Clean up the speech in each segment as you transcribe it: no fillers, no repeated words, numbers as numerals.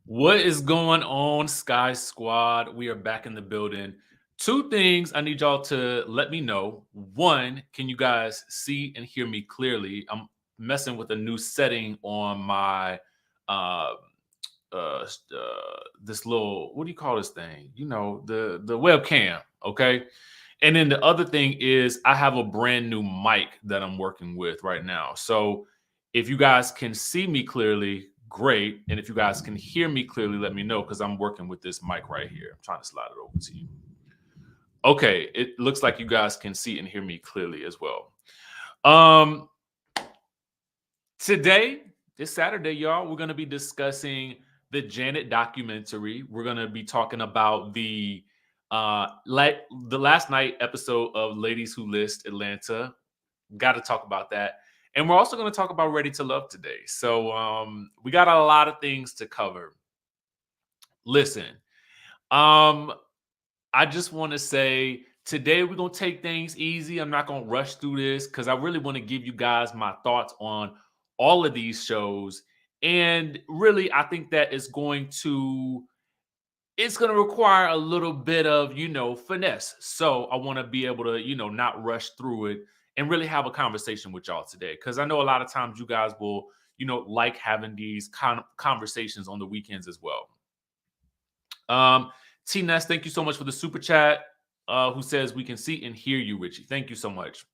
What is going on, Sky Squad? We are back in the building. Two things I need y'all to let me know. One, can you guys see and hear me clearly? I'm messing with a new setting on my uh this little, what do you call this thing? The webcam, okay? And then the other thing is I have a brand new mic that I'm working with right now. So if you guys can see me clearly, great. And if you guys can hear me clearly, let me know because I'm working with this mic right here. I'm trying to slide it over to you. Okay, it looks like you guys can see and hear me clearly as well. Um, Today, this Saturday, y'all, we're going to be discussing the Janet documentary. We're going to be talking about like the last night episode of Ladies Who List Atlanta. Got to talk about that. And we're also going to talk about Ready to Love today. So we got a lot of things to cover. Listen, um, I just want to say today we're going to take things easy. I'm not going to rush through this because I really want to give you guys my thoughts on all of these shows. And really, I think that it's going to require a little bit of, finesse. So I want to be able to, not rush through it and really have a conversation with y'all today. Because I know a lot of times you guys will, like having these kind of conversations on the weekends as well. T Ness, thank you so much for the super chat. Who says we can see and hear you, Richie? Thank you so much.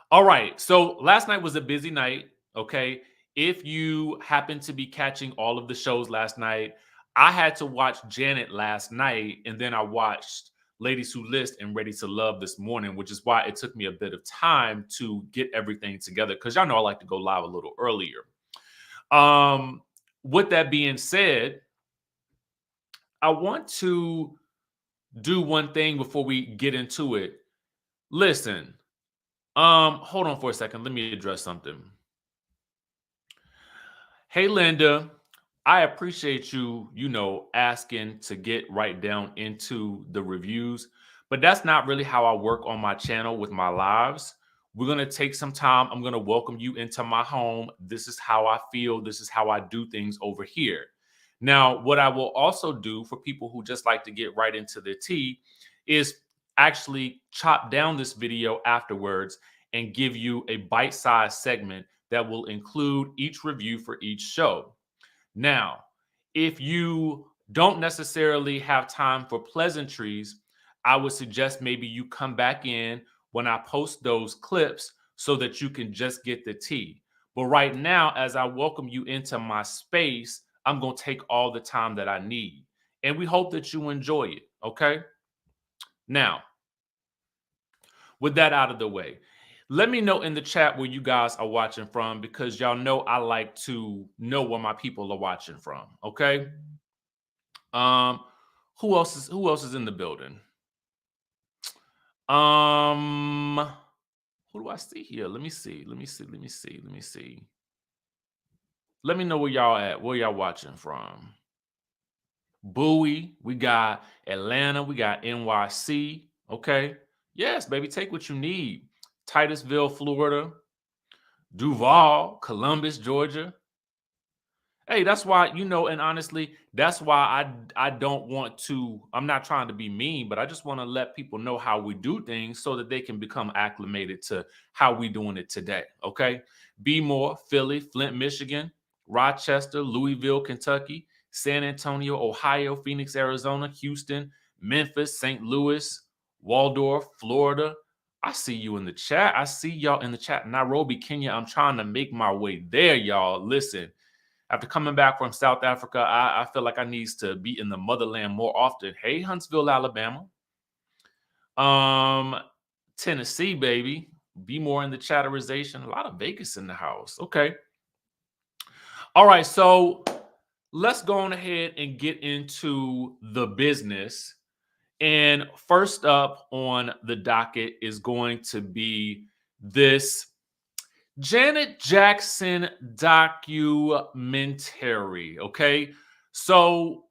All right. So last night was a busy night. Okay. If you happen to be catching all of the shows last night, I had to watch Janet last night, and then I watched Ladies Who List and Ready to Love this morning, which is why it took me a bit of time to get everything together because y'all know I like to go live a little earlier. With that being said, I want to do one thing before we get into it. Listen, hold on for a second. Let me address something. Hey, Linda, I appreciate you, asking to get right down into the reviews, but that's not really how I work on my channel with my lives. We're going to take some time. I'm going to welcome you into my home. This is how I feel. This is how I do things over here. Now, what I will also do for people who just like to get right into the tea is actually chop down this video afterwards and give you a bite-sized segment that will include each review for each show. Now, if you don't necessarily have time for pleasantries, I would suggest maybe you come back in when I post those clips so that you can just get the tea. But right now, as I welcome you into my space, I'm going to take all the time that I need. And we hope that you enjoy it. Okay. Now, with that out of the way, let me know in the chat where you guys are watching from because y'all know I like to know where my people are watching from. Okay. Um, who else is in the building? Who do I see here? Let me see. Let me know where y'all at. Where y'all watching from? Bowie, we got Atlanta, we got NYC. Okay. Yes, baby, take what you need. Titusville, Florida, Duval, Columbus, Georgia. Hey, that's why, and honestly, that's why I don't want to, I'm not trying to be mean, but I just want to let people know how we do things so that they can become acclimated to how we doing it today. Okay. Be more, Philly, Flint, Michigan, Rochester, Louisville, Kentucky, San Antonio, Ohio, Phoenix, Arizona, Houston, Memphis, St. Louis, Waldorf, Florida. I see you in the chat. I see y'all in the chat. Nairobi, Kenya. I'm trying to make my way there, y'all. Listen. After coming back from South Africa, I feel like I need to be in the motherland more often. Hey, Huntsville, Alabama. Tennessee, baby. Be more in the chatterization. A lot of Vegas in the house. Okay. All right. So let's go on ahead and get into the business. And first up on the docket is going to be this Janet Jackson documentary. Okay. So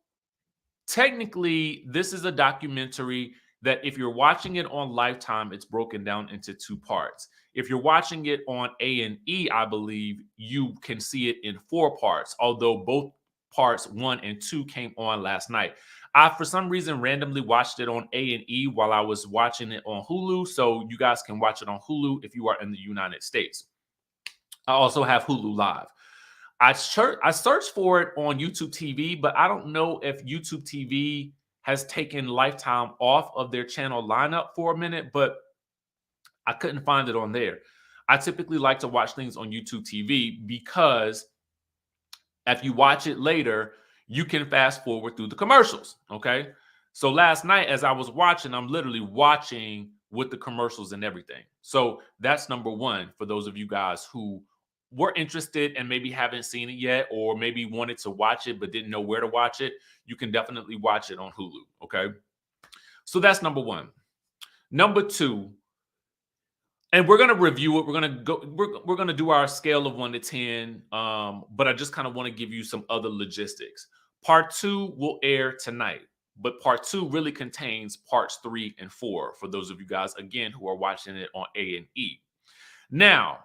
technically, this is a documentary that if you're watching it on Lifetime, it's broken down into two parts. If you're watching it on A&E, I believe you can see it in four parts, although both parts 1 and 2 came on last night. I, for some reason, randomly watched it on A&E while I was watching it on Hulu. So you guys can watch it on Hulu if you are in the United States. I also have Hulu Live. I searched for it on YouTube TV, but I don't know if YouTube TV has taken Lifetime off of their channel lineup for a minute, but I couldn't find it on there. I typically like to watch things on YouTube TV because if you watch it later, you can fast forward through the commercials, okay? So last night as I was watching, I'm literally watching with the commercials and everything. So that's number one for those of you guys who were interested and maybe haven't seen it yet, or maybe wanted to watch it but didn't know where to watch it. You can definitely watch it on Hulu, okay? So that's number one. Number two, and we're gonna review it. We're gonna do our scale of 1 to 10. But I just kind of want to give you some other logistics. Part 2 will air tonight, but part 2 really contains parts 3 and 4 for those of you guys again who are watching it on A&E. Now,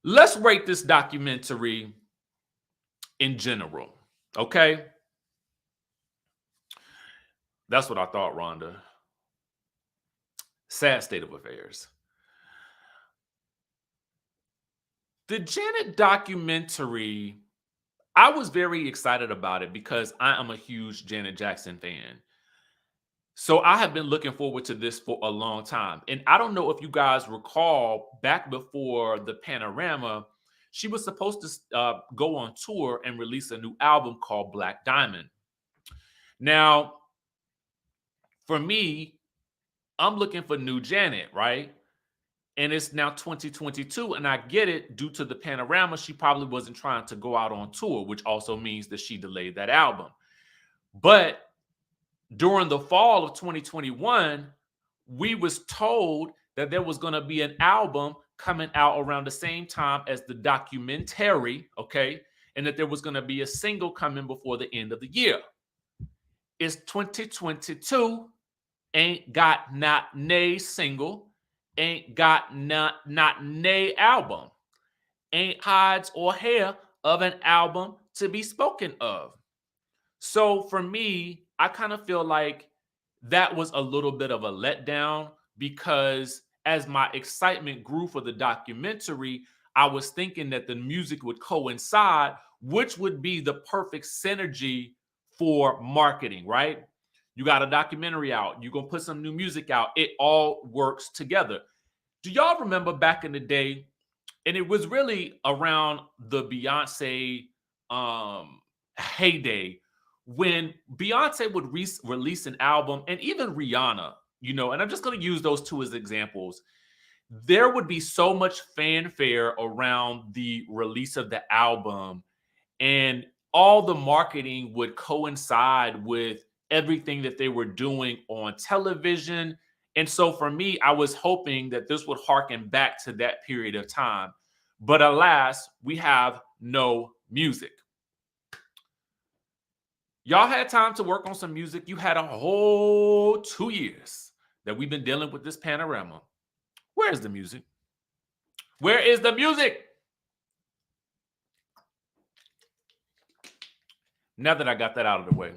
let's rate this documentary in general. Okay, that's what I thought, Rhonda. Sad state of affairs. The Janet documentary, I was very excited about it because I am a huge Janet Jackson fan. So I have been looking forward to this for a long time. And I don't know if you guys recall, back before the Panorama, she was supposed to go on tour and release a new album called Black Diamond. Now, for me, I'm looking for new Janet, right? And it's now 2022, and I get it. Due to the Panorama, she probably wasn't trying to go out on tour, which also means that she delayed that album. But during the fall of 2021, we was told that there was going to be an album coming out around the same time as the documentary, okay? And that there was going to be a single coming before the end of the year. It's 2022, ain't got not nay single, ain't got not nay album, ain't hides or hair of an album to be spoken of. So for me, I kind of feel like that was a little bit of a letdown, because as my excitement grew for the documentary, I was thinking that the music would coincide, which would be the perfect synergy for marketing, right? You got a documentary out, you're going to put some new music out. It all works together. Do y'all remember back in the day, and it was really around the Beyonce heyday, when Beyonce would release an album, and even Rihanna, and I'm just going to use those two as examples. There would be so much fanfare around the release of the album, and all the marketing would coincide with everything that they were doing on television. And so for me, I was hoping that this would harken back to that period of time. But alas, we have no music. Y'all had time to work on some music. You had a whole 2 years that we've been dealing with this Panorama. Where is the music? Where is the music? Now that I got that out of the way.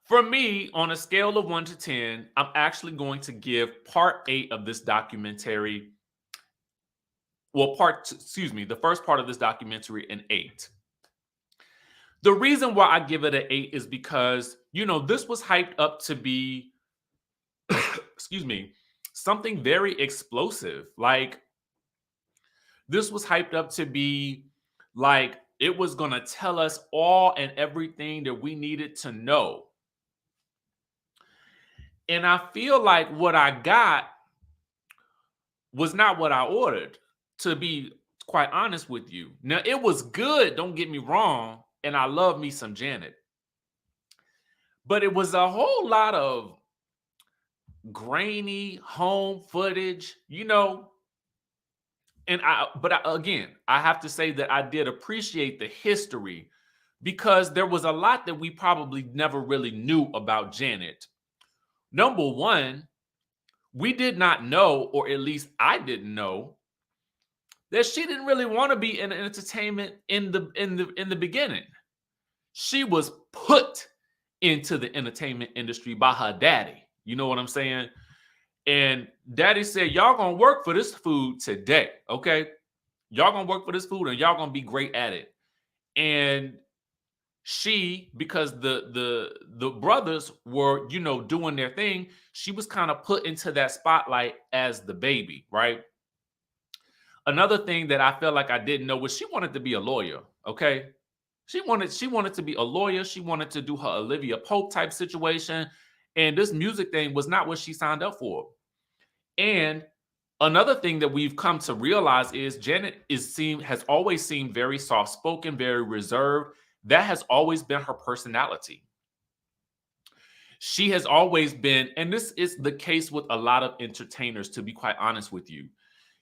For me, on a scale of 1 to 10, I'm actually going to give part 8 of this documentary, the first part of this documentary, an 8. The reason why I give it an 8 is because, this was hyped up to be, something very explosive. Like, this was hyped up to be like, it was going to tell us all and everything that we needed to know. And I feel like what I got was not what I ordered, to be quite honest with you. Now, it was good, don't get me wrong, and I love me some Janet. But it was a whole lot of grainy home footage, And again, I have to say that I did appreciate the history, because there was a lot that we probably never really knew about Janet. Number one, we did not know, or at least I didn't know, that she didn't really want to be in entertainment in the beginning. She was put into the entertainment industry by her daddy. You know what I'm saying? And daddy said, y'all gonna work for this food today. Okay. Y'all gonna work for this food and y'all gonna be great at it. And she, because the brothers were, doing their thing, she was kind of put into that spotlight as the baby, right? Another thing that I felt like I didn't know was she wanted to be a lawyer. Okay. She wanted to be a lawyer. She wanted to do her Olivia Pope type situation. And this music thing was not what she signed up for. And another thing that we've come to realize is Janet has always seemed very soft-spoken, very reserved. That has always been her personality. She has always been, and this is the case with a lot of entertainers, to be quite honest with you.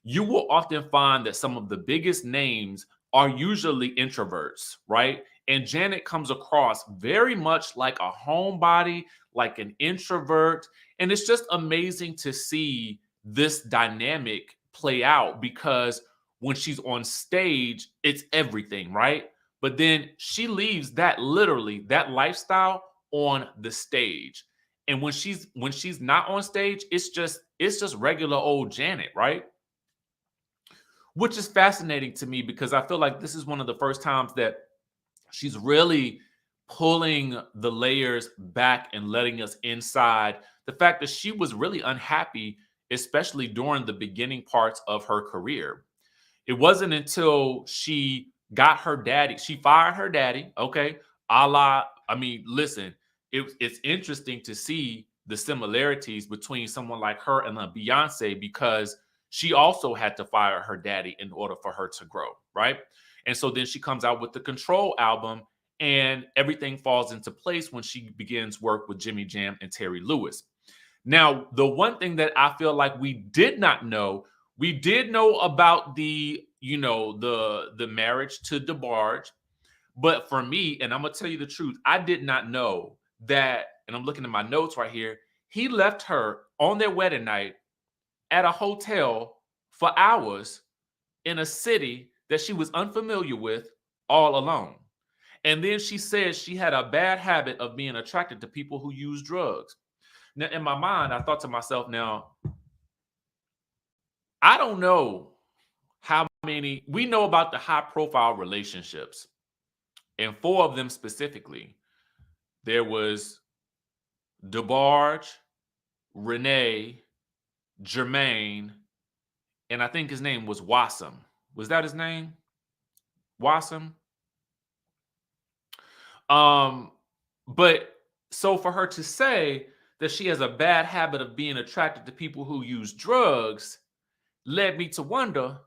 You will often find that some of the biggest names are usually introverts, right? And Janet comes across very much like a homebody, like an introvert. And it's just amazing to see this dynamic play out because when she's on stage, it's everything, right? But then she leaves that lifestyle on the stage. And when she's not on stage, it's just regular old Janet, right? Which is fascinating to me because I feel like this is one of the first times that she's really pulling the layers back and letting us inside the fact that she was really unhappy, especially during the beginning parts of her career. It wasn't until she got her daddy, she fired her daddy, okay? A la, I mean, listen, it's interesting to see the similarities between someone like her and a Beyonce because she also had to fire her daddy in order for her to grow, right? And so then she comes out with the Control album and everything falls into place when she begins work with Jimmy Jam and Terry Lewis. Now, the one thing that I feel like we did not know, we did know about the marriage to DeBarge, but for me, and I'm gonna tell you the truth, I did not know that, and I'm looking at my notes right here, he left her on their wedding night at a hotel for hours in a city that she was unfamiliar with all alone. And then she said she had a bad habit of being attracted to people who use drugs. Now, in my mind, I thought to myself, now, I don't know how many, we know about the high profile relationships, and four of them specifically. There was DeBarge, Renee, Jermaine, and I think his name was Wassam. Was that his name? Wassam? Um, but so for her to say that she has a bad habit of being attracted to people who use drugs led me to wonder,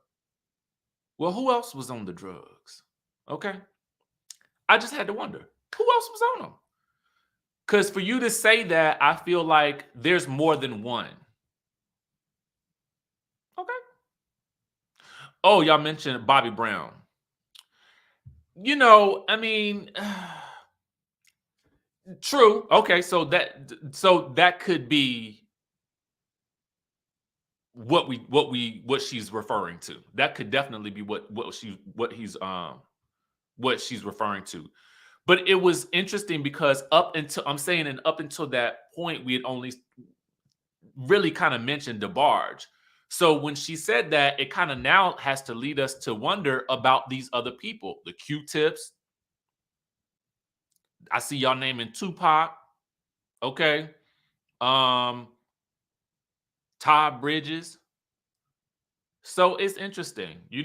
well, who else was on the drugs? Okay. I just had to wonder, who else was on them? Because for you to say that, I feel like there's more than one. Okay. Oh, y'all mentioned Bobby Brown. I mean, true. Okay, so that could be what she's referring to. That could definitely be what she's referring to. But it was interesting because up until that point, we had only really kind of mentioned DeBarge. So when she said that, it kind of now has to lead us to wonder about these other people, the Q-tips. I see y'all naming Tupac, okay? Um, Todd Bridges. So it's interesting. She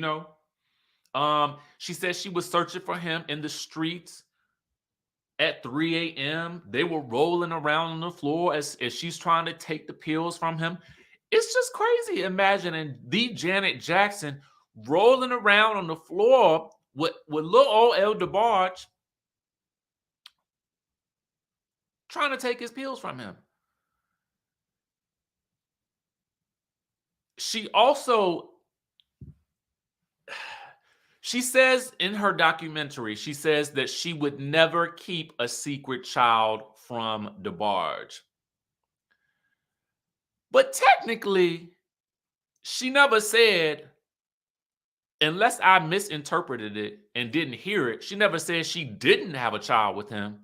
said she was searching for him in the streets at 3 a.m. They were rolling around on the floor as she's trying to take the pills from him. It's just crazy imagining the Janet Jackson rolling around on the floor with little old El DeBarge trying to take his pills from him. She says in her documentary, she says that she would never keep a secret child from DeBarge. But technically, she never said Unless I misinterpreted it and didn't hear it, she never said she didn't have a child with him.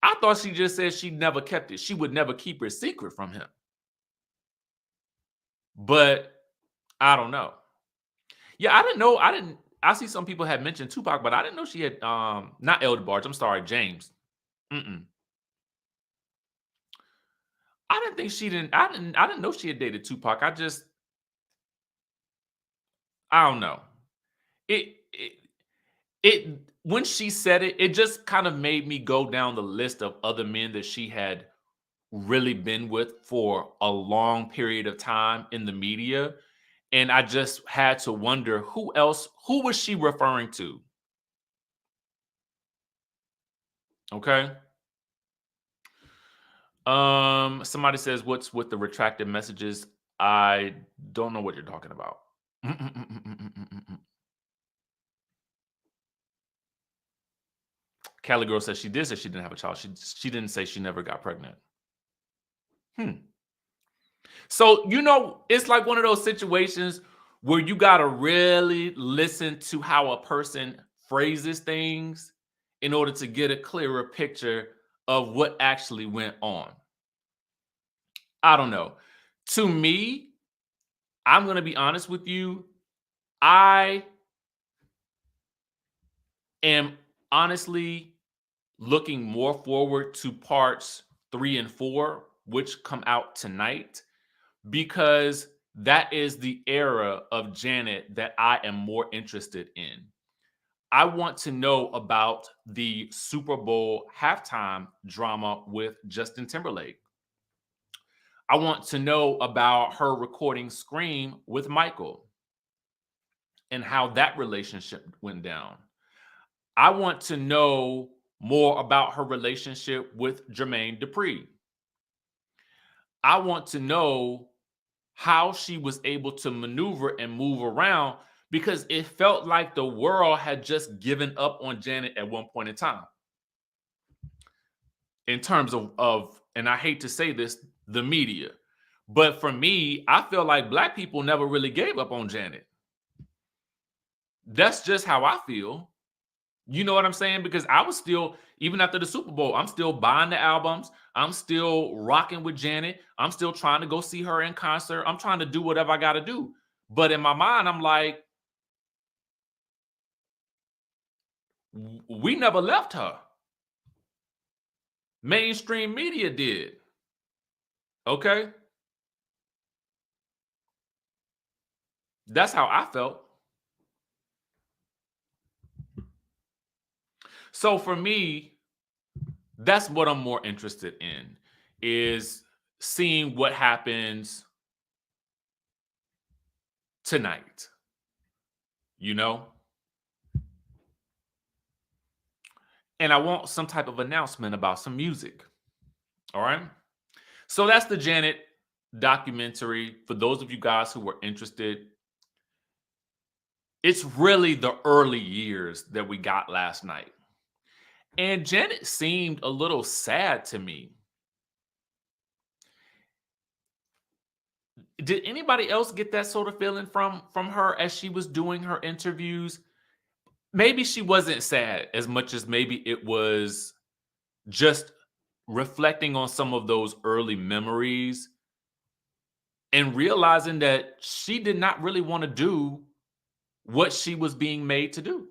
I thought she just said she never kept it. She would never keep her secret from him. But I don't know. Yeah, I didn't know. I see some people had mentioned Tupac, but I didn't know she had not Elder Barge. I'm sorry, James. Mm-mm. I didn't think she didn't. I didn't know she had dated Tupac. I don't know. It it when she said it, it just kind of made me go down the list of other men that she had really been with for a long period of time in the media. And I just had to wonder who was she referring to? Okay. Somebody says, what's with the retracted messages? I don't know what you're talking about. Cali girl says she did say she didn't have a child. She didn't say she never got pregnant. So, it's like one of those situations where you got to really listen to how a person phrases things in order to get a clearer picture of what actually went on. I don't know. To me, I'm going to be honest with you. I am honestly looking more forward to parts 3 and 4, which come out tonight, because that is the era of Janet that I am more interested in. I want to know about the Super Bowl halftime drama with Justin Timberlake. I want to know about her recording Scream with Michael and how that relationship went down. I want to know more about her relationship with Jermaine Dupri. I want to know how she was able to maneuver and move around, because it felt like the world had just given up on Janet at one point in time. In terms of, and I hate to say this, the media. But for me, I feel like Black people never really gave up on Janet. That's just how I feel. You know what I'm saying? Because I was still, even after the Super Bowl, I'm still buying the albums. I'm still rocking with Janet. I'm still trying to go see her in concert. I'm trying to do whatever I got to do. But in my mind, I'm like, we never left her. Mainstream media did. Okay? That's how I felt. So for me, that's what I'm more interested in, is seeing what happens tonight, you know? And I want some type of announcement about some music. All right? So that's the Janet documentary. For those of you guys who were interested, it's really the early years that we got last night. And Janet seemed a little sad to me. Did anybody else get that sort of feeling from her as she was doing her interviews? Maybe she wasn't sad as much as maybe it was just reflecting on some of those early memories and realizing that she did not really want to do what she was being made to do.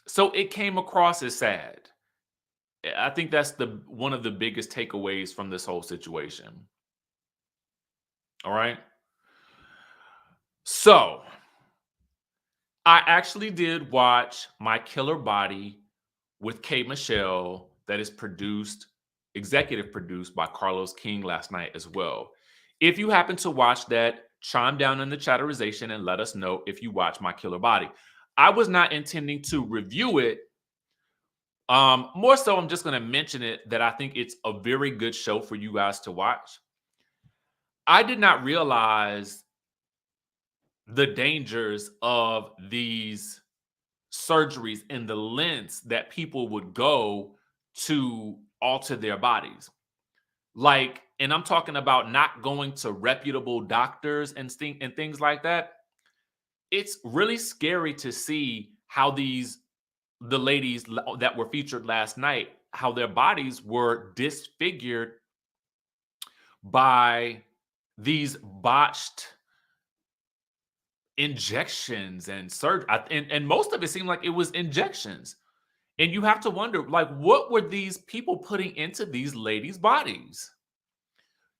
So it came across as sad. I think that's the one of the biggest takeaways from this whole situation. All right. So I actually did watch My Killer Body with K. Michelle, that is executive produced by Carlos King last night as well. If you happen to watch that, chime down in the chatterization and let us know if you watch My Killer Body. I was not intending to review it. More so, I'm just going to mention it, that I think it's a very good show for you guys to watch. I did not realize the dangers of these surgeries and the lengths that people would go to alter their bodies. Like, and I'm talking about not going to reputable doctors and things like that. it's really scary to see how the ladies that were featured last night, how their bodies were disfigured by these botched injections and surgery. And most of it seemed like it was injections. And you have to wonder, like, what were these people putting into these ladies' bodies?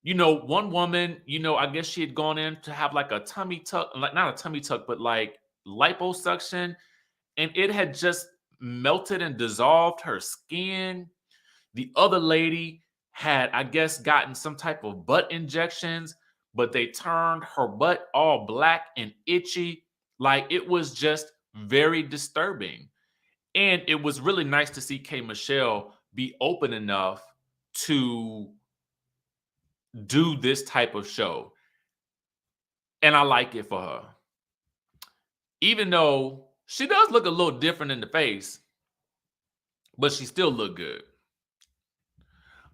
One woman, I guess she had gone in to have like a tummy tuck, like not a tummy tuck, but like liposuction, and it had just melted and dissolved her skin. The other lady had, I guess, gotten some type of butt injections, but they turned her butt all black and itchy. Like, it was just very disturbing. And it was really nice to see K Michelle be open enough to do this type of show. And I like it for her. Even though she does look a little different in the face, but she still look good.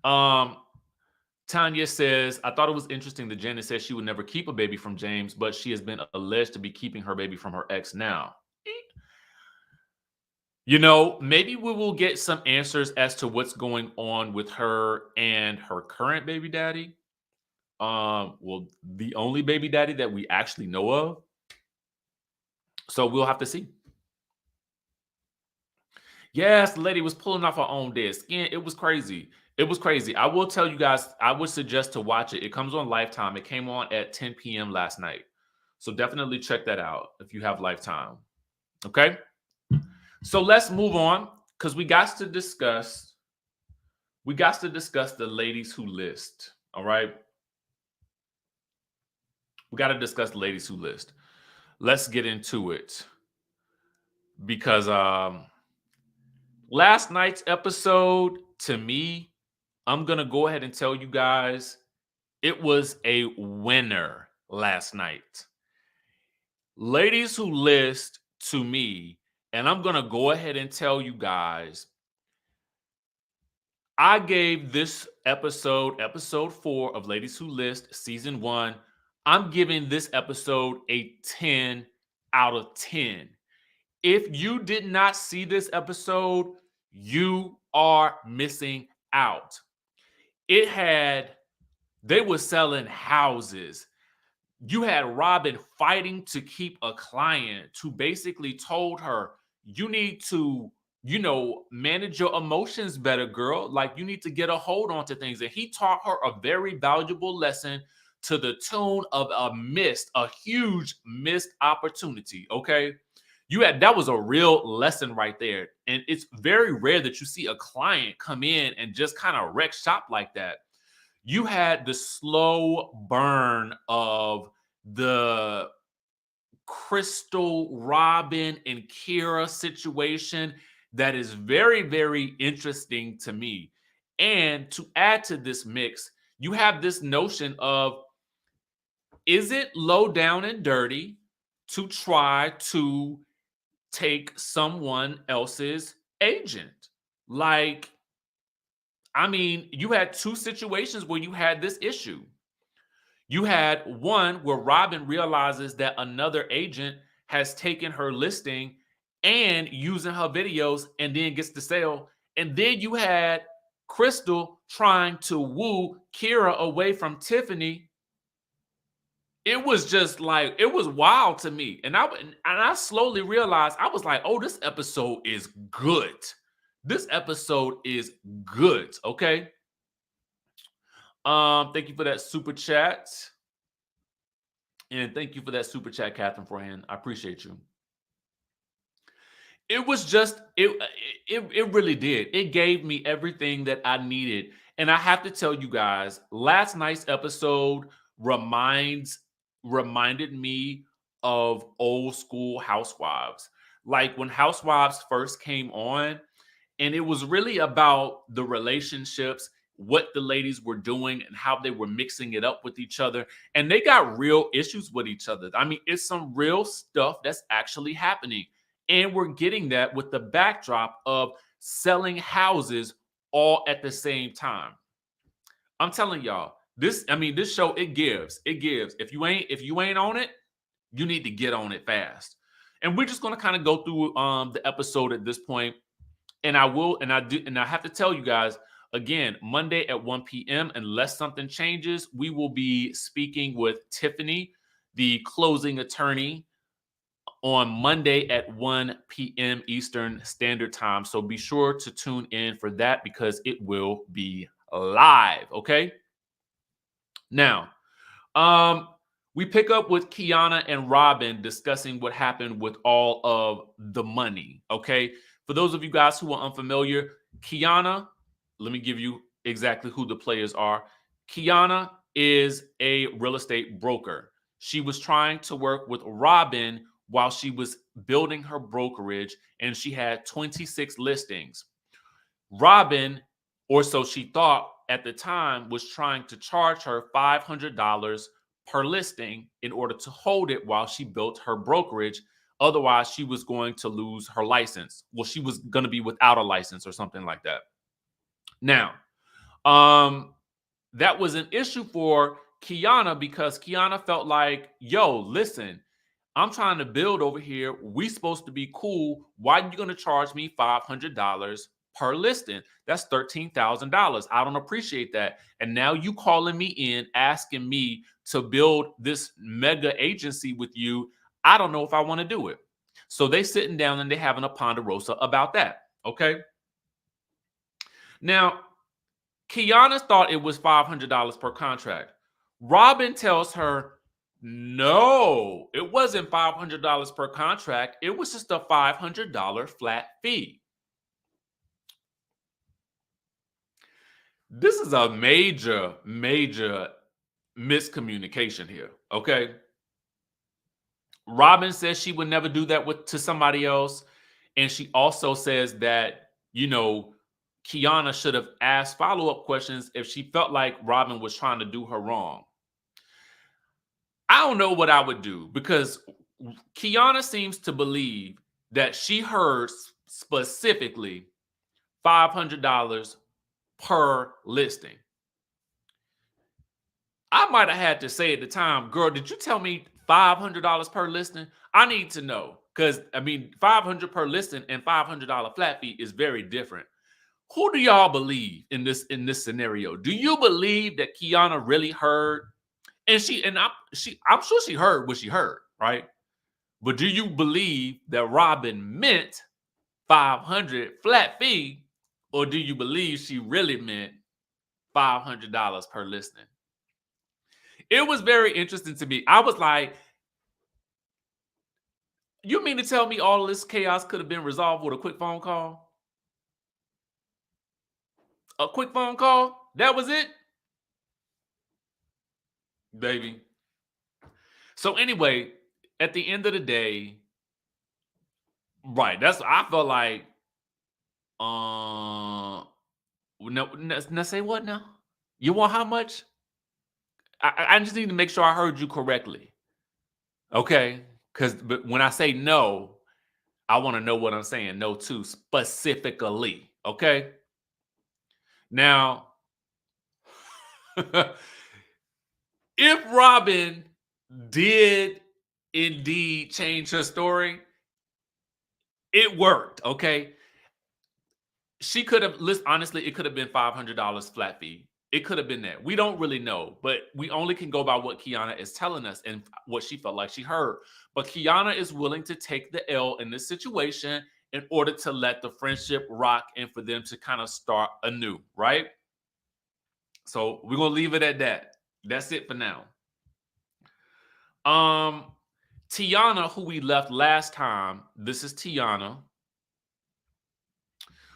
Tanya says, I thought it was interesting that Janet said she would never keep a baby from James, but she has been alleged to be keeping her baby from her ex now. Maybe we will get some answers as to what's going on with her and her current baby daddy. Well, the only baby daddy that we actually know of. So we'll have to see. Yes, the lady was pulling off her own dead skin. It was crazy. It was crazy. I will tell you guys, I would suggest to watch it. It comes on Lifetime. It came on at 10 p.m. last night. So definitely check that out if you have Lifetime. Okay? So let's move on, because we got to discuss the ladies who list. All right? We got to discuss the ladies who list. Let's get into it. Because last night's episode, to me, I'm going to go ahead and tell you guys, it was a winner last night. Ladies who list, to me, and I'm going to go ahead and tell you guys, I gave this episode 4 of Ladies Who List, season 1, I'm giving this episode a 10 out of 10. If you did not see this episode, you are missing out. They were selling houses. You had Robin fighting to keep a client who basically told her, you need to, manage your emotions better, girl. Like, you need to get a hold on to things. And he taught her a very valuable lesson to the tune of a huge missed opportunity. Okay. That was a real lesson right there. And it's very rare that you see a client come in and just kind of wreck shop like that. You had the slow burn of the Crystal, Robin, and Kira situation that is very, very interesting to me. And to add to this mix, you have this notion of, is it low down and dirty to try to take someone else's agent? Like, I mean, you had two situations where you had this issue. You had one where Robin realizes that another agent has taken her listing and using her videos and then gets the sale. And then you had Crystal trying to woo Kira away from Tiffany. It was just like, it was wild to me. And I slowly realized, I was like, oh, this episode is good. This episode is good. Okay. Thank you for that super chat. And thank you for that super chat, Catherine Forehand. I appreciate you. It was just, it really did. It gave me everything that I needed. And I have to tell you guys, last night's episode reminded me of old school Housewives. Like when Housewives first came on, and it was really about the relationships, what the ladies were doing and how they were mixing it up with each other. And they got real issues with each other. I mean, it's some real stuff that's actually happening. And we're getting that with the backdrop of selling houses all at the same time. I'm telling y'all, this show, it gives. If you ain't on it, You need to get on it fast. And we're just going to kind of go through the episode at this point. And I have to tell you guys again, Monday at 1 p.m. unless something changes, we will be speaking with Tiffany, the closing attorney, on Monday at 1 p.m. Eastern Standard Time. So be sure to tune in for that because it will be live. Okay. Now, we pick up with Kiana and Robin discussing what happened with all of the money. Okay. For those of you guys who are unfamiliar, Kiana, let me give you exactly who the players are. Kiana is a real estate broker. She was trying to work with Robin while she was building her brokerage, and she had 26 listings. Robin, or so she thought at the time, was trying to charge her $500 per listing in order to hold it while she built her brokerage. Otherwise, she was going to lose her license. Well, she was going to be without a license or something like that. Now, that was an issue for Kiana because Kiana felt like, yo, listen, I'm trying to build over here. We supposed to be cool. Why are you going to charge me $500 per listing? That's $13,000. I don't appreciate that. And now you calling me in, asking me to build this mega agency with you. I don't know if I want to do it. So they sitting down and they having a ponderosa about that. Okay. Now, Kiana thought it was $500 per contract. Robin tells her, no, it wasn't $500 per contract. It was just a $500 flat fee. This is a major, major miscommunication here, okay? Robin says she would never do that to somebody else. And she also says that, Kiana should have asked follow-up questions if she felt like Robin was trying to do her wrong. I don't know what I would do because Kiana seems to believe that she heard specifically $500 per listing. I might have had to say at the time, girl, did you tell me $500 per listing? I need to know because, $500 per listing and $500 flat fee is very different. Who do y'all believe in this scenario? Do you believe that Kiana really heard? And I'm sure she heard what she heard, right? But do you believe that Robin meant 500 flat fee, or do you believe she really meant $500 per listing? It was very interesting to me. I was like, you mean to tell me all this chaos could have been resolved with a quick phone call? A quick phone call? That was it? Baby. So anyway, at the end of the day, right, I felt like, now say what now? You want how much? I just need to make sure I heard you correctly. Okay? But when I say no, I want to know what I'm saying no to specifically. Okay? Now, if Robin did indeed change her story, it worked. Okay? She could have, honestly, it could have been $500 flat fee. It could have been that. We don't really know, but we only can go by what Kiana is telling us and what she felt like she heard. But Kiana is willing to take the L in this situation in order to let the friendship rock and for them to kind of start anew, right? So we're going to leave it at that. That's it for now. Tiana, who we left last time, this is Tiana.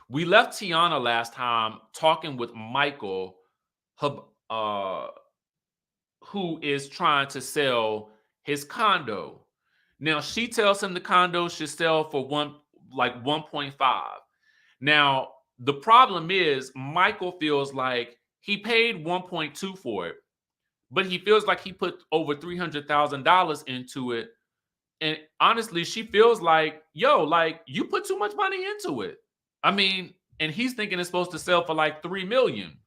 We left Tiana last time talking with Michael, who is trying to sell his condo. Now, she tells him the condo should sell for 1.5. Now, the problem is Michael feels like he paid 1.2 for it, but he feels like he put over $300,000 into it. And honestly, she feels like, yo, like you put too much money into it. And he's thinking it's supposed to sell for like $3 million.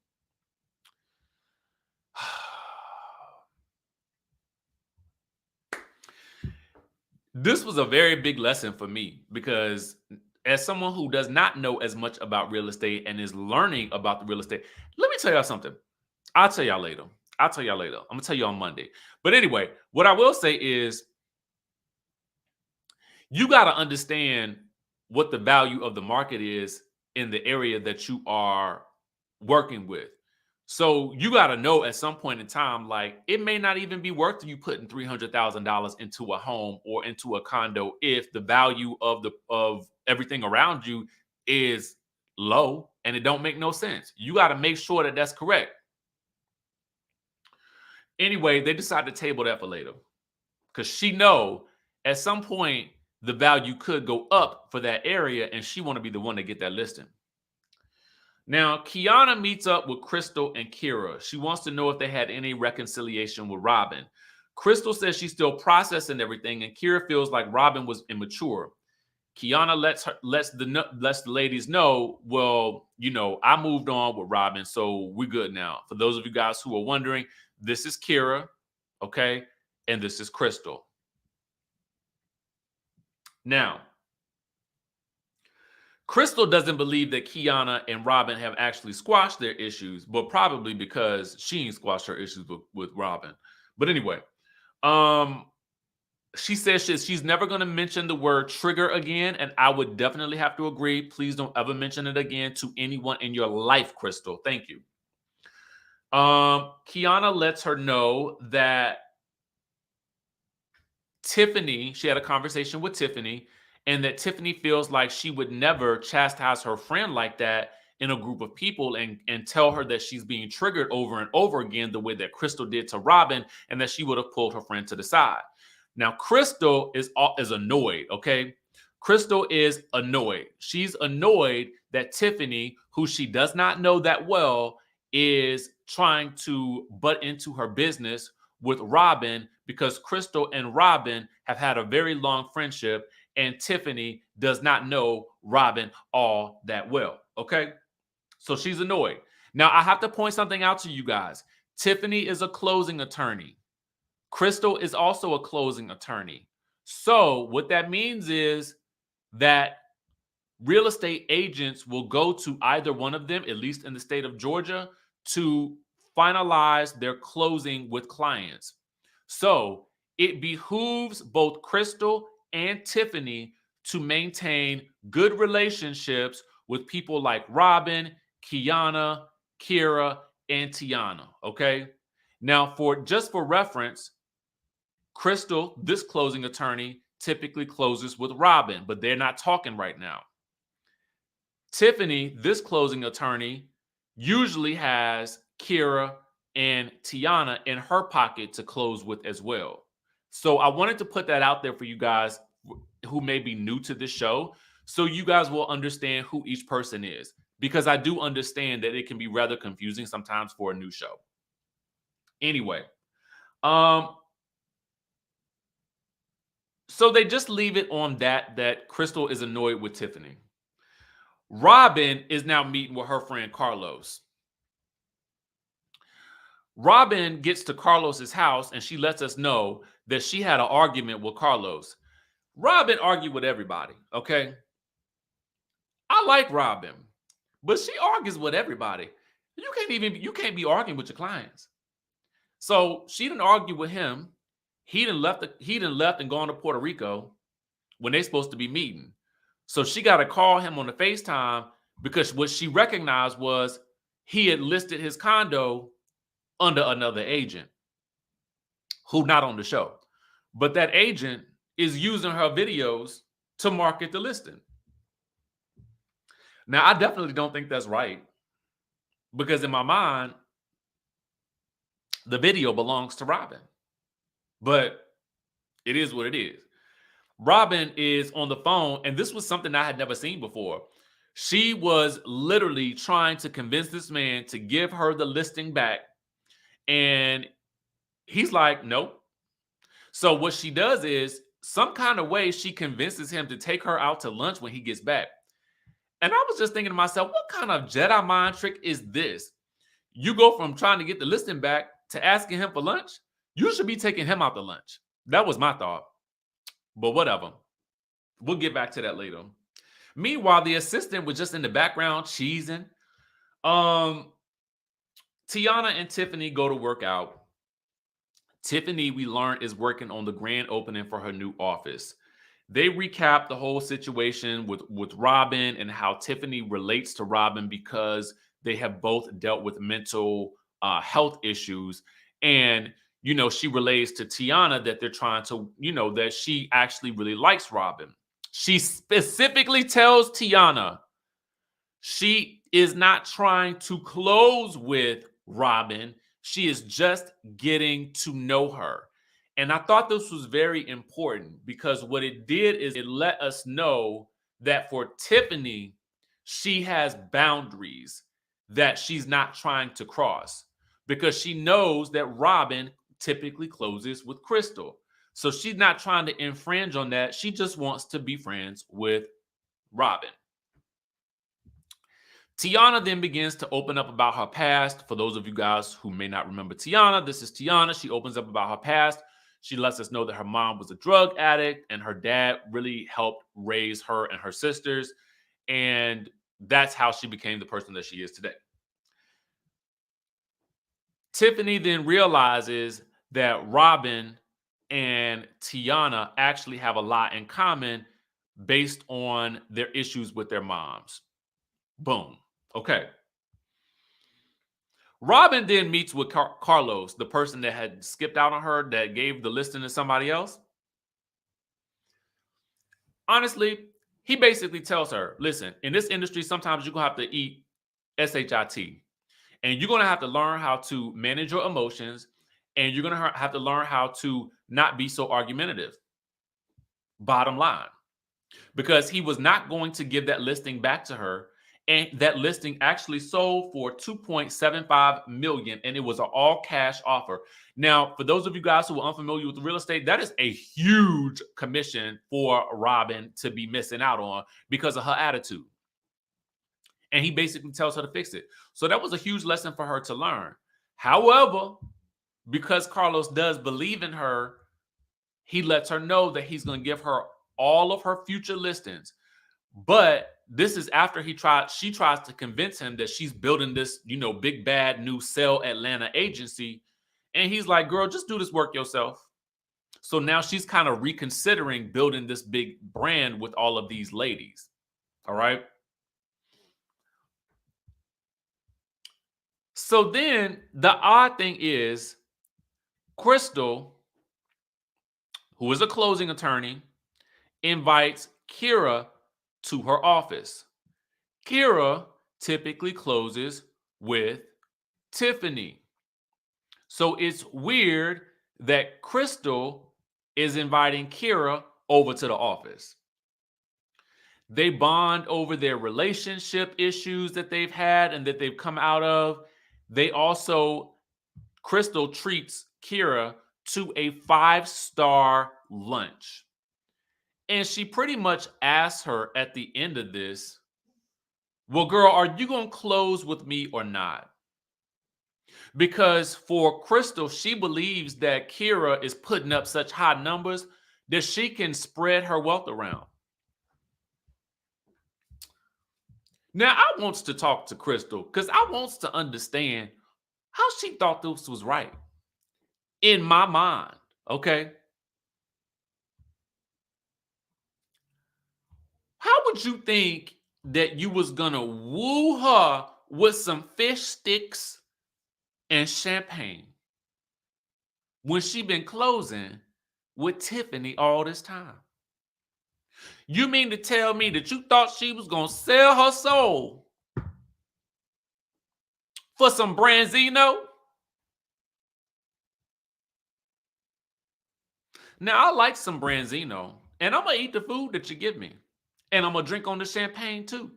This was a very big lesson for me because as someone who does not know as much about real estate and is learning about the real estate, let me tell y'all something. I'll tell y'all later. I'll tell y'all later. I'm gonna tell you on Monday. But anyway, what I will say is you got to understand what the value of the market is in the area that you are working with. So you got to know at some point in time, like it may not even be worth you putting $300,000 into a home or into a condo if the value of everything around you is low and it don't make no sense. You got to make sure that that's correct. Anyway, they decided to table that for later because she know at some point the value could go up for that area and she want to be the one to get that listing. Now, Kiana meets up with Crystal and Kira. She wants to know if they had any reconciliation with Robin. Crystal says she's still processing everything, and Kira feels like Robin was immature. Kiana lets the ladies know, well, I moved on with Robin, so we're good now. For those of you guys who are wondering, this is Kira, okay, and this is Crystal. Now, Crystal doesn't believe that Kiana and Robin have actually squashed their issues, but probably because she ain't squashed her issues with Robin. But anyway, she says she's never going to mention the word trigger again, and I would definitely have to agree. Please don't ever mention it again to anyone in your life, Crystal. Thank you. Kiana lets her know that Tiffany, she had a conversation with Tiffany, and that Tiffany feels like she would never chastise her friend like that in a group of people and tell her that she's being triggered over and over again the way that Crystal did to Robin, and that she would have pulled her friend to the side. Now, Crystal is annoyed, okay? Crystal is annoyed. She's annoyed that Tiffany, who she does not know that well, is trying to butt into her business with Robin because Crystal and Robin have had a very long friendship and Tiffany does not know Robin all that well, okay? So she's annoyed. Now, I have to point something out to you guys. Tiffany is a closing attorney. Crystal is also a closing attorney. So what that means is that real estate agents will go to either one of them, at least in the state of Georgia, to finalize their closing with clients. So it behooves both Crystal and Tiffany to maintain good relationships with people like Robin, Kiana, Kira, and Tiana. Okay. Now, for reference, Crystal, this closing attorney, typically closes with Robin, but they're not talking right now. Tiffany, this closing attorney, usually has Kira and Tiana in her pocket to close with as well. So I wanted to put that out there for you guys who may be new to the show, so you guys will understand who each person is, because I do understand that it can be rather confusing sometimes for a new show. Anyway, so they just leave it on that Crystal is annoyed with Tiffany. Robin is now meeting with her friend Carlos. Robin gets to Carlos's house and she lets us know that she had an argument with Carlos. Robin argued with everybody, okay? I like Robin, but she argues with everybody. You can't be arguing with your clients. So she didn't argue with him. He didn't left and gone to Puerto Rico when they're supposed to be meeting. So she got to call him on the FaceTime because what she recognized was he had listed his condo under another agent who not on the show. But that agent is using her videos to market the listing. Now, I definitely don't think that's right because in my mind, the video belongs to Robin. But it is what it is. Robin is on the phone, and this was something I had never seen before. She was literally trying to convince this man to give her the listing back, and he's like, nope. So what she does is, some kind of way, she convinces him to take her out to lunch when he gets back. And I was just thinking to myself, what kind of Jedi mind trick is this? You go from trying to get the listing back to asking him for lunch? You should be taking him out to lunch. That was my thought. But whatever. We'll get back to that later. Meanwhile, the assistant was just in the background cheesing. Um, Tiana and Tiffany go to work out. Tiffany, we learned, is working on the grand opening for her new office. They recap the whole situation with Robin and how Tiffany relates to Robin because they have both dealt with mental health issues. And, she relates to Tiana that they're trying to, that she actually really likes Robin. She specifically tells Tiana she is not trying to close with Robin. She is just getting to know her. And I thought this was very important because what it did is it let us know that for Tiffany, she has boundaries that she's not trying to cross because she knows that Robin typically closes with Crystal. So she's not trying to infringe on that. She just wants to be friends with Robin. Tiana then begins to open up about her past. For those of you guys who may not remember Tiana, this is Tiana. She opens up about her past. She lets us know that her mom was a drug addict and her dad really helped raise her and her sisters. And that's how she became the person that she is today. Tiffany then realizes that Robin and Tiana actually have a lot in common based on their issues with their moms. Boom. Okay. Robin then meets with Carlos, the person that had skipped out on her, that gave the listing to somebody else. Honestly, he basically tells her, listen, in this industry, sometimes you're going to have to eat SHIT. And you're going to have to learn how to manage your emotions. And you're going to have to learn how to not be so argumentative. Bottom line. Because he was not going to give that listing back to her. And that listing actually sold for $2.75 million, and it was an all-cash offer. Now, for those of you guys who are unfamiliar with real estate, that is a huge commission for Robin to be missing out on because of her attitude. And he basically tells her to fix it. So that was a huge lesson for her to learn. However, because Carlos does believe in her, he lets her know that he's going to give her all of her future listings. But this is after she tries to convince him that she's building this, big bad new Sell Atlanta agency. And he's like, girl, just do this work yourself. So now she's kind of reconsidering building this big brand with all of these ladies. All right. So then the odd thing is Crystal, who is a closing attorney, invites Kira to her office. Kira typically closes with Tiffany. So it's weird that Crystal is inviting Kira over to the office. They bond over their relationship issues that they've had and that they've come out of. Crystal treats Kira to a 5-star lunch. And she pretty much asks her at the end of this, well, girl, are you going to close with me or not? Because for Crystal, she believes that Kira is putting up such high numbers that she can spread her wealth around. Now, I wants to talk to Crystal because I wants to understand how she thought this was right. In my mind, okay? How would you think that you was gonna woo her with some fish sticks and champagne when she been closing with Tiffany all this time? You mean to tell me that you thought she was gonna sell her soul for some Branzino? Now, I like some Branzino, and I'm gonna eat the food that you give me, and I'm gonna drink on the champagne too.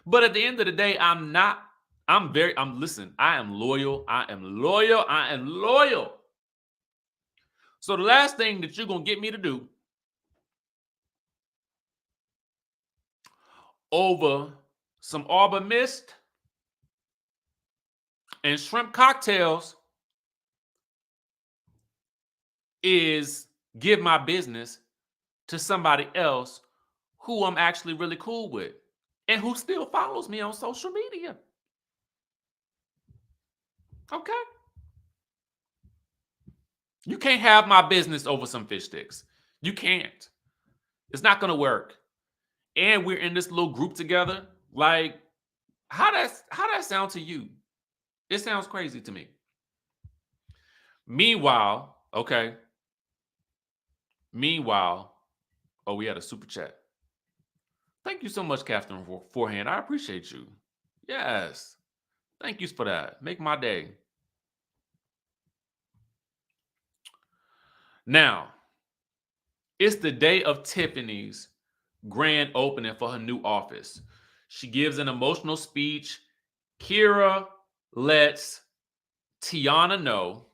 But at the end of the day, listen, I am loyal. So the last thing that you're going to get me to do over some Arbor Mist and shrimp cocktails is give my business to somebody else who I'm actually really cool with and who still follows me on social media. Okay. You can't have my business over some fish sticks. You can't. It's not going to work. And we're in this little group together. Like, how that sound to you? It sounds crazy to me. Meanwhile, okay. Meanwhile, oh, we had a super chat. Thank you so much, Catherine, for forehand. I appreciate you. Yes. Thank you for that. Make my day. Now, it's the day of Tiffany's grand opening for her new office. She gives an emotional speech. Kira lets Tiana know.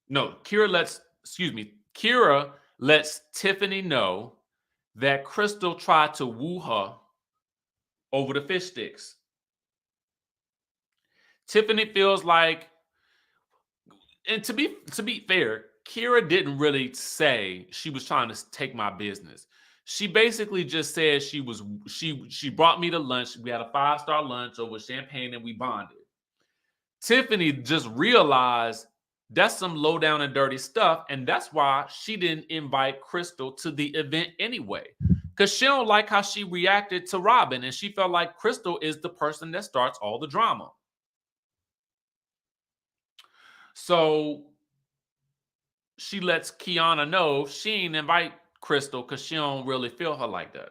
No, Kira lets Tiffany know that Crystal tried to woo her over the fish sticks. Tiffany feels like, and to be fair, Kira didn't really say she was trying to take my business. She basically just said she brought me to lunch. We had a 5-star lunch over champagne and we bonded. Tiffany just realized that's some low down and dirty stuff, and that's why she didn't invite Crystal to the event anyway. Because she don't like how she reacted to Robin, and she felt like Crystal is the person that starts all the drama. So she lets Kiana know she ain't invite Crystal because she don't really feel her like that.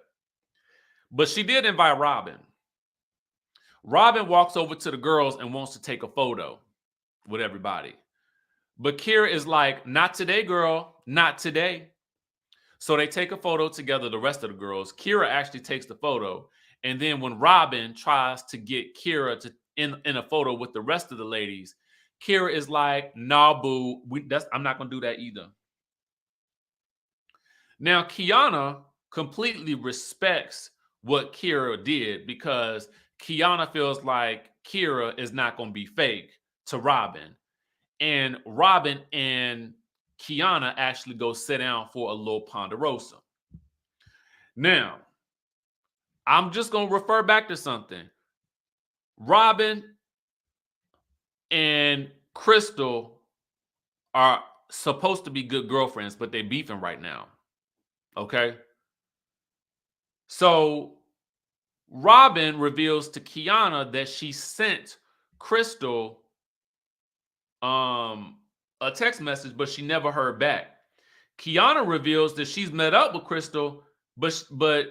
But she did invite Robin. Robin walks over to the girls and wants to take a photo with everybody. But Kira is like, not today, girl, not today. So they take a photo together, the rest of the girls. Kira actually takes the photo. And then when Robin tries to get Kira to in a photo with the rest of the ladies, Kira is like, nah, boo, I'm not going to do that either. Now, Kiana completely respects what Kira did because Kiana feels like Kira is not going to be fake to Robin. And Robin and Kiana actually go sit down for a little ponderosa. Now, I'm just going to refer back to something. Robin and Crystal are supposed to be good girlfriends, but they're beefing right now. Okay? So Robin reveals to Kiana that she sent Crystal a text message, but she never heard back. Kiana reveals that she's met up with Crystal, but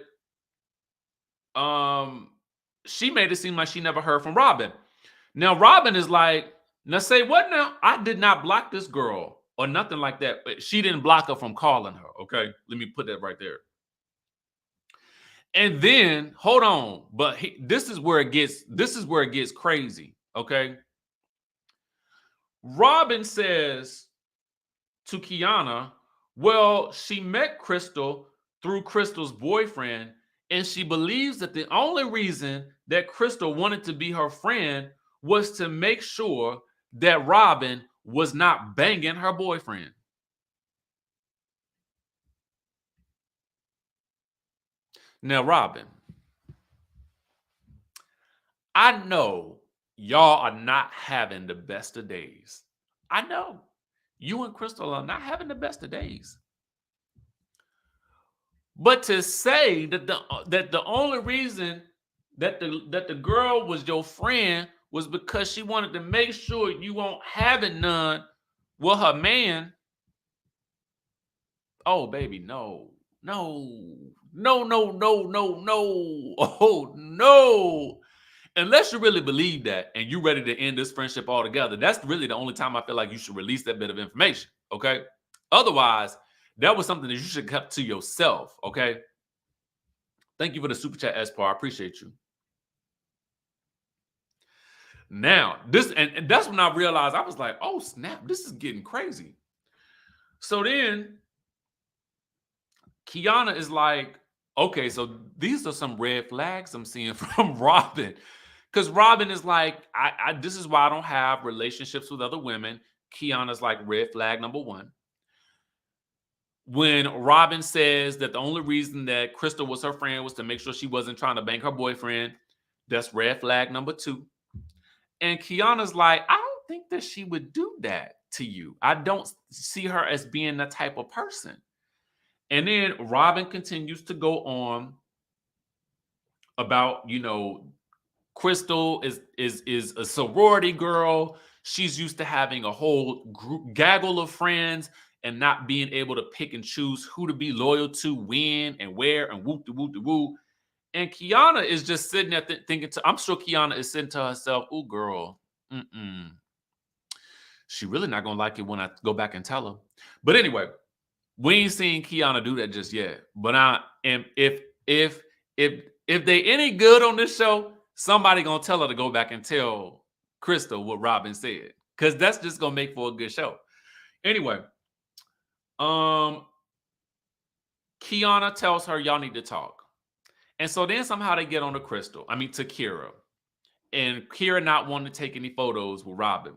she made it seem like she never heard from Robin. Now Robin is like, now say what now? I did not block this girl or nothing like that. She didn't block her from calling her. Okay, let me put that right there. And then hold on, but this is where it gets crazy. Okay, Robin says to Kiana, well, she met Crystal through Crystal's boyfriend, and she believes that the only reason that Crystal wanted to be her friend was to make sure that Robin was not banging her boyfriend. Now, Robin, I know y'all are not having the best of days. I know you and Crystal are not having the best of days. But to say that the only reason that the girl was your friend was because she wanted to make sure you won't have it none with her man. Oh, baby, no. Oh, no. Unless you really believe that and you're ready to end this friendship altogether, that's really the only time I feel like you should release that bit of information, okay? Otherwise, that was something that you should keep to yourself, okay? Thank you for the super chat, Espar. I appreciate you. Now, and that's when I realized, I was like, oh, snap, this is getting crazy. So then Kiana is like, okay, so these are some red flags I'm seeing from Robin. Because Robin is like, this is why I don't have relationships with other women. Kiana's like, red flag number one. when Robin says that the only reason that Crystal was her friend was to make sure she wasn't trying to bang her boyfriend. That's red flag number 2. And Kiana's like, I don't think that she would do that to you. I don't see her as being that type of person. And then Robin continues to go on about, Crystal is a sorority girl. She's used to having a whole gaggle of friends and not being able to pick and choose who to be loyal to, when and where, and whoop de whoop de whoop. And Kiana is just sitting there thinking I'm sure Kiana is saying to herself, "Oh, girl, she really not gonna like it when I go back and tell her." But anyway, we ain't seen Kiana do that just yet. But I am if they any good on this show, somebody gonna tell her to go back and tell Crystal what Robin said, because that's just gonna make for a good show. Anyway, Kiana tells her y'all need to talk, and so then somehow they get on to to Kira, and Kira not wanting to take any photos with Robin.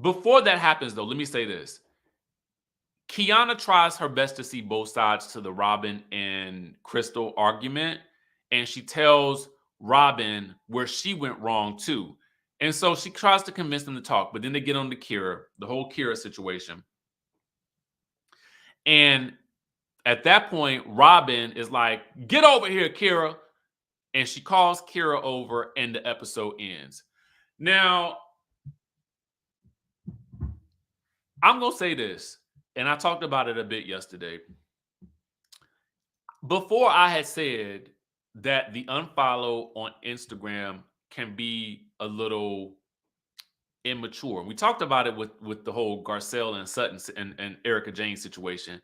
Before that happens, though, let me say this. Kiana tries her best to see both sides to the Robin and Crystal argument, and she tells Robin where she went wrong too. And so she tries to convince them to talk, but then they get on to Kira, the whole Kira situation. And at that point, Robin is like, "Get over here, Kira." And she calls Kira over, and the episode ends. Now, I'm going to say this, and I talked about it a bit yesterday. Before, I had said that the unfollow on Instagram can be a little immature. We talked about it with the whole Garcelle and Sutton and Erica Jane situation.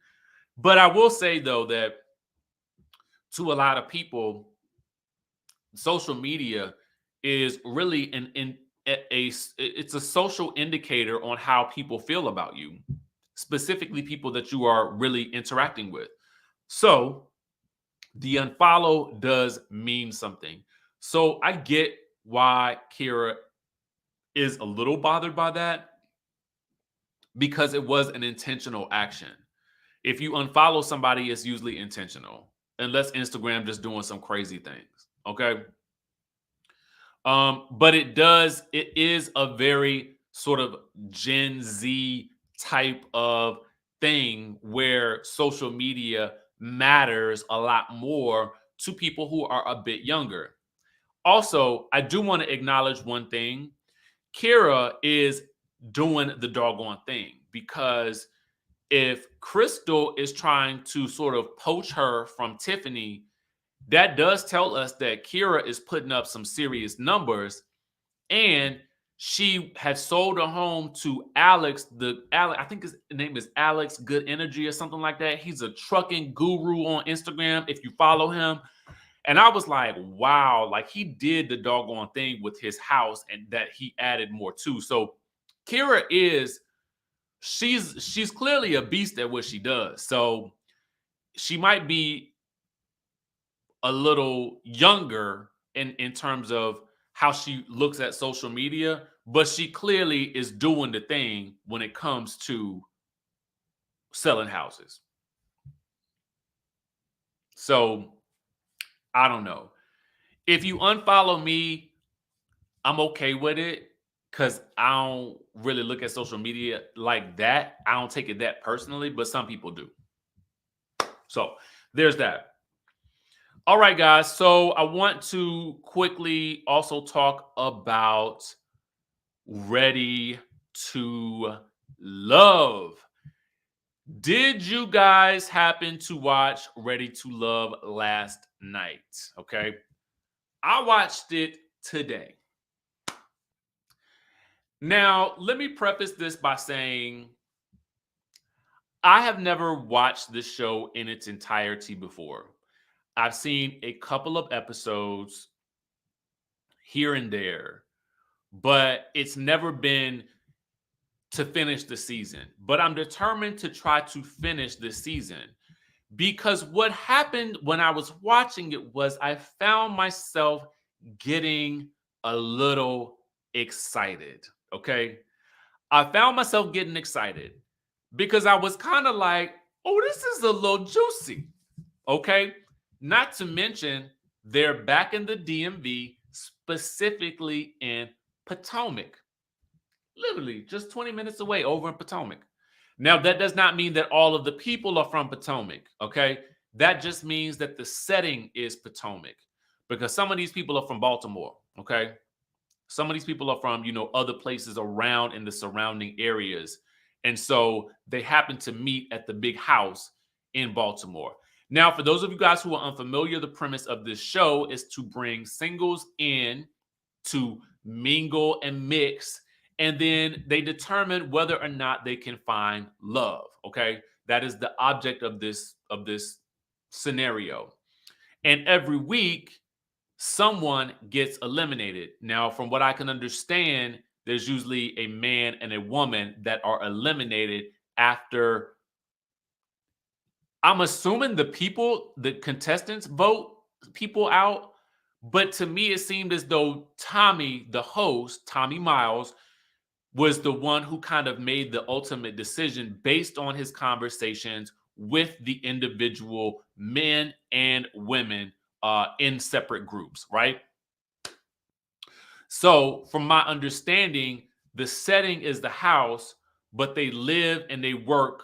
But I will say, though, that to a lot of people, social media is really it's a social indicator on how people feel about you, specifically people that you are really interacting with. So the unfollow does mean something. So I get why Kira is a little bothered by that, because it was an intentional action. If you unfollow somebody, it's usually intentional, unless Instagram just doing some crazy things. Okay. But it is a very sort of Gen Z type of thing where social media matters a lot more to people who are a bit younger. Also, I do want to acknowledge one thing. Kira is doing the doggone thing, because if Crystal is trying to sort of poach her from Tiffany, that does tell us that Kira is putting up some serious numbers, and she had sold a home to Alex. I think his name is Alex Good Energy or something like that. He's a trucking guru on Instagram, if you follow him. And I was like, wow, like he did the doggone thing with his house, and that he added more too. So Kira she's clearly a beast at what she does. So she might be a little younger in terms of how she looks at social media, but she clearly is doing the thing when it comes to selling houses. So I don't know. If you unfollow me, I'm okay with it, because I don't really look at social media like that. I don't take it that personally, but some people do. So there's that. All right, guys. So I want to quickly also talk about Ready to Love. Did you guys happen to watch Ready to Love last night? Okay. I watched it today. Now, let me preface this by saying I have never watched this show in its entirety before. I've seen a couple of episodes here and there, but it's never been to finish the season. But I'm determined to try to finish this season, because what happened when I was watching it was I found myself getting a little excited. Okay. I found myself getting excited because I was kind of like, oh, this is a little juicy. Okay. Not to mention, they're back in the DMV, specifically in Potomac, literally just 20 minutes away over in Potomac. Now, that does not mean that all of the people are from Potomac. Okay. That just means that the setting is Potomac because some of these people are from Baltimore. Okay. Some of these people are from, other places around in the surrounding areas. And so they happen to meet at the big house in Baltimore. Now, for those of you guys who are unfamiliar, the premise of this show is to bring singles in to mingle and mix, and then they determine whether or not they can find love. Okay. That is the object of this scenario. And every week, someone gets eliminated. Now, from what I can understand, there's usually a man and a woman that are eliminated after, I'm assuming the contestants vote people out. But to me, it seemed as though Tommy, the host, Tommy Miles, was the one who kind of made the ultimate decision based on his conversations with the individual men and women in separate groups, right? So, from my understanding, the setting is the house, but they live and they work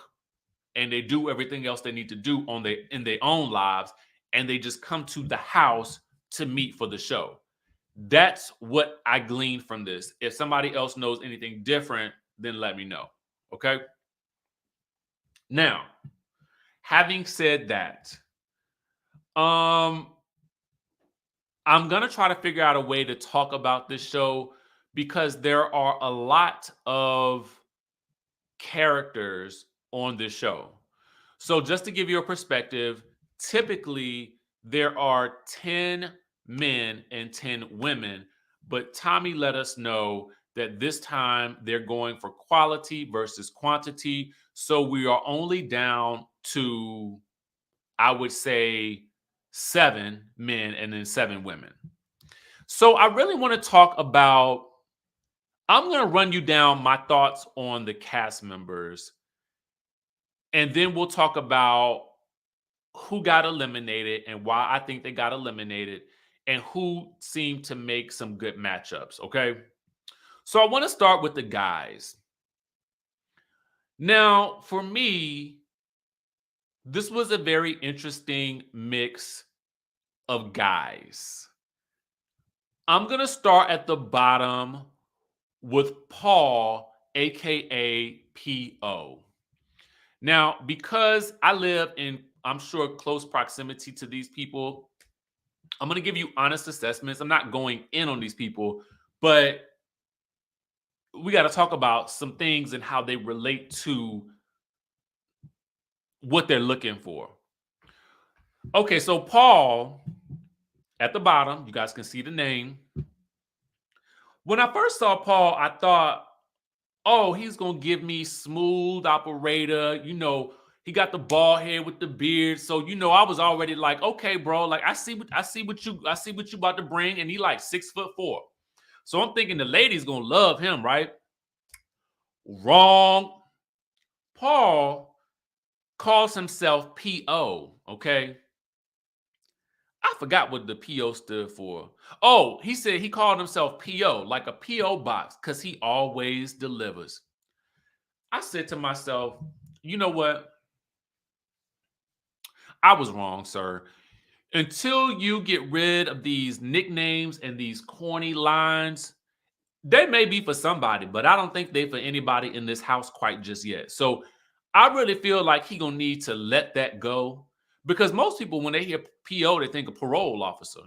and they do everything else they need to do in their own lives, and they just come to the house to meet for the show. That's what I gleaned from this. If somebody else knows anything different, then let me know. Okay. Now, having said that, um, I'm gonna try to figure out a way to talk about this show because there are a lot of characters on this show. So, just to give you a perspective, typically there are 10 men and 10 women, but Tommy let us know that this time they're going for quality versus quantity. So, we are only down to, I would say, 7 men and then 7 women. So, I really want to talk about, I'm going to run you down my thoughts on the cast members, and then we'll talk about who got eliminated and why I think they got eliminated and who seemed to make some good matchups. Okay. So I want to start with the guys. Now, for me, this was a very interesting mix of guys. I'm going to start at the bottom with Paul, aka PO. Now, because I live in, I'm sure, close proximity to these people, I'm going to give you honest assessments. I'm not going in on these people, but we got to talk about some things and how they relate to what they're looking for. Okay, so Paul at the bottom, you guys can see the name. When I first saw Paul, I thought, oh, he's going to give me smooth operator. He got the bald head with the beard. So, I was already like, okay, bro, like I see what you about to bring. And he like 6'4". So I'm thinking the lady's gonna love him, right? Wrong. Paul calls himself PO. Okay. I forgot what the PO stood for. Oh, he said he called himself PO, like a PO box, because he always delivers. I said to myself, you know what? I was wrong, sir. Until you get rid of these nicknames and these corny lines, they may be for somebody, but I don't think they for anybody in this house quite just yet. So I really feel like he gonna need to let that go because most people, when they hear PO, they think of parole officer.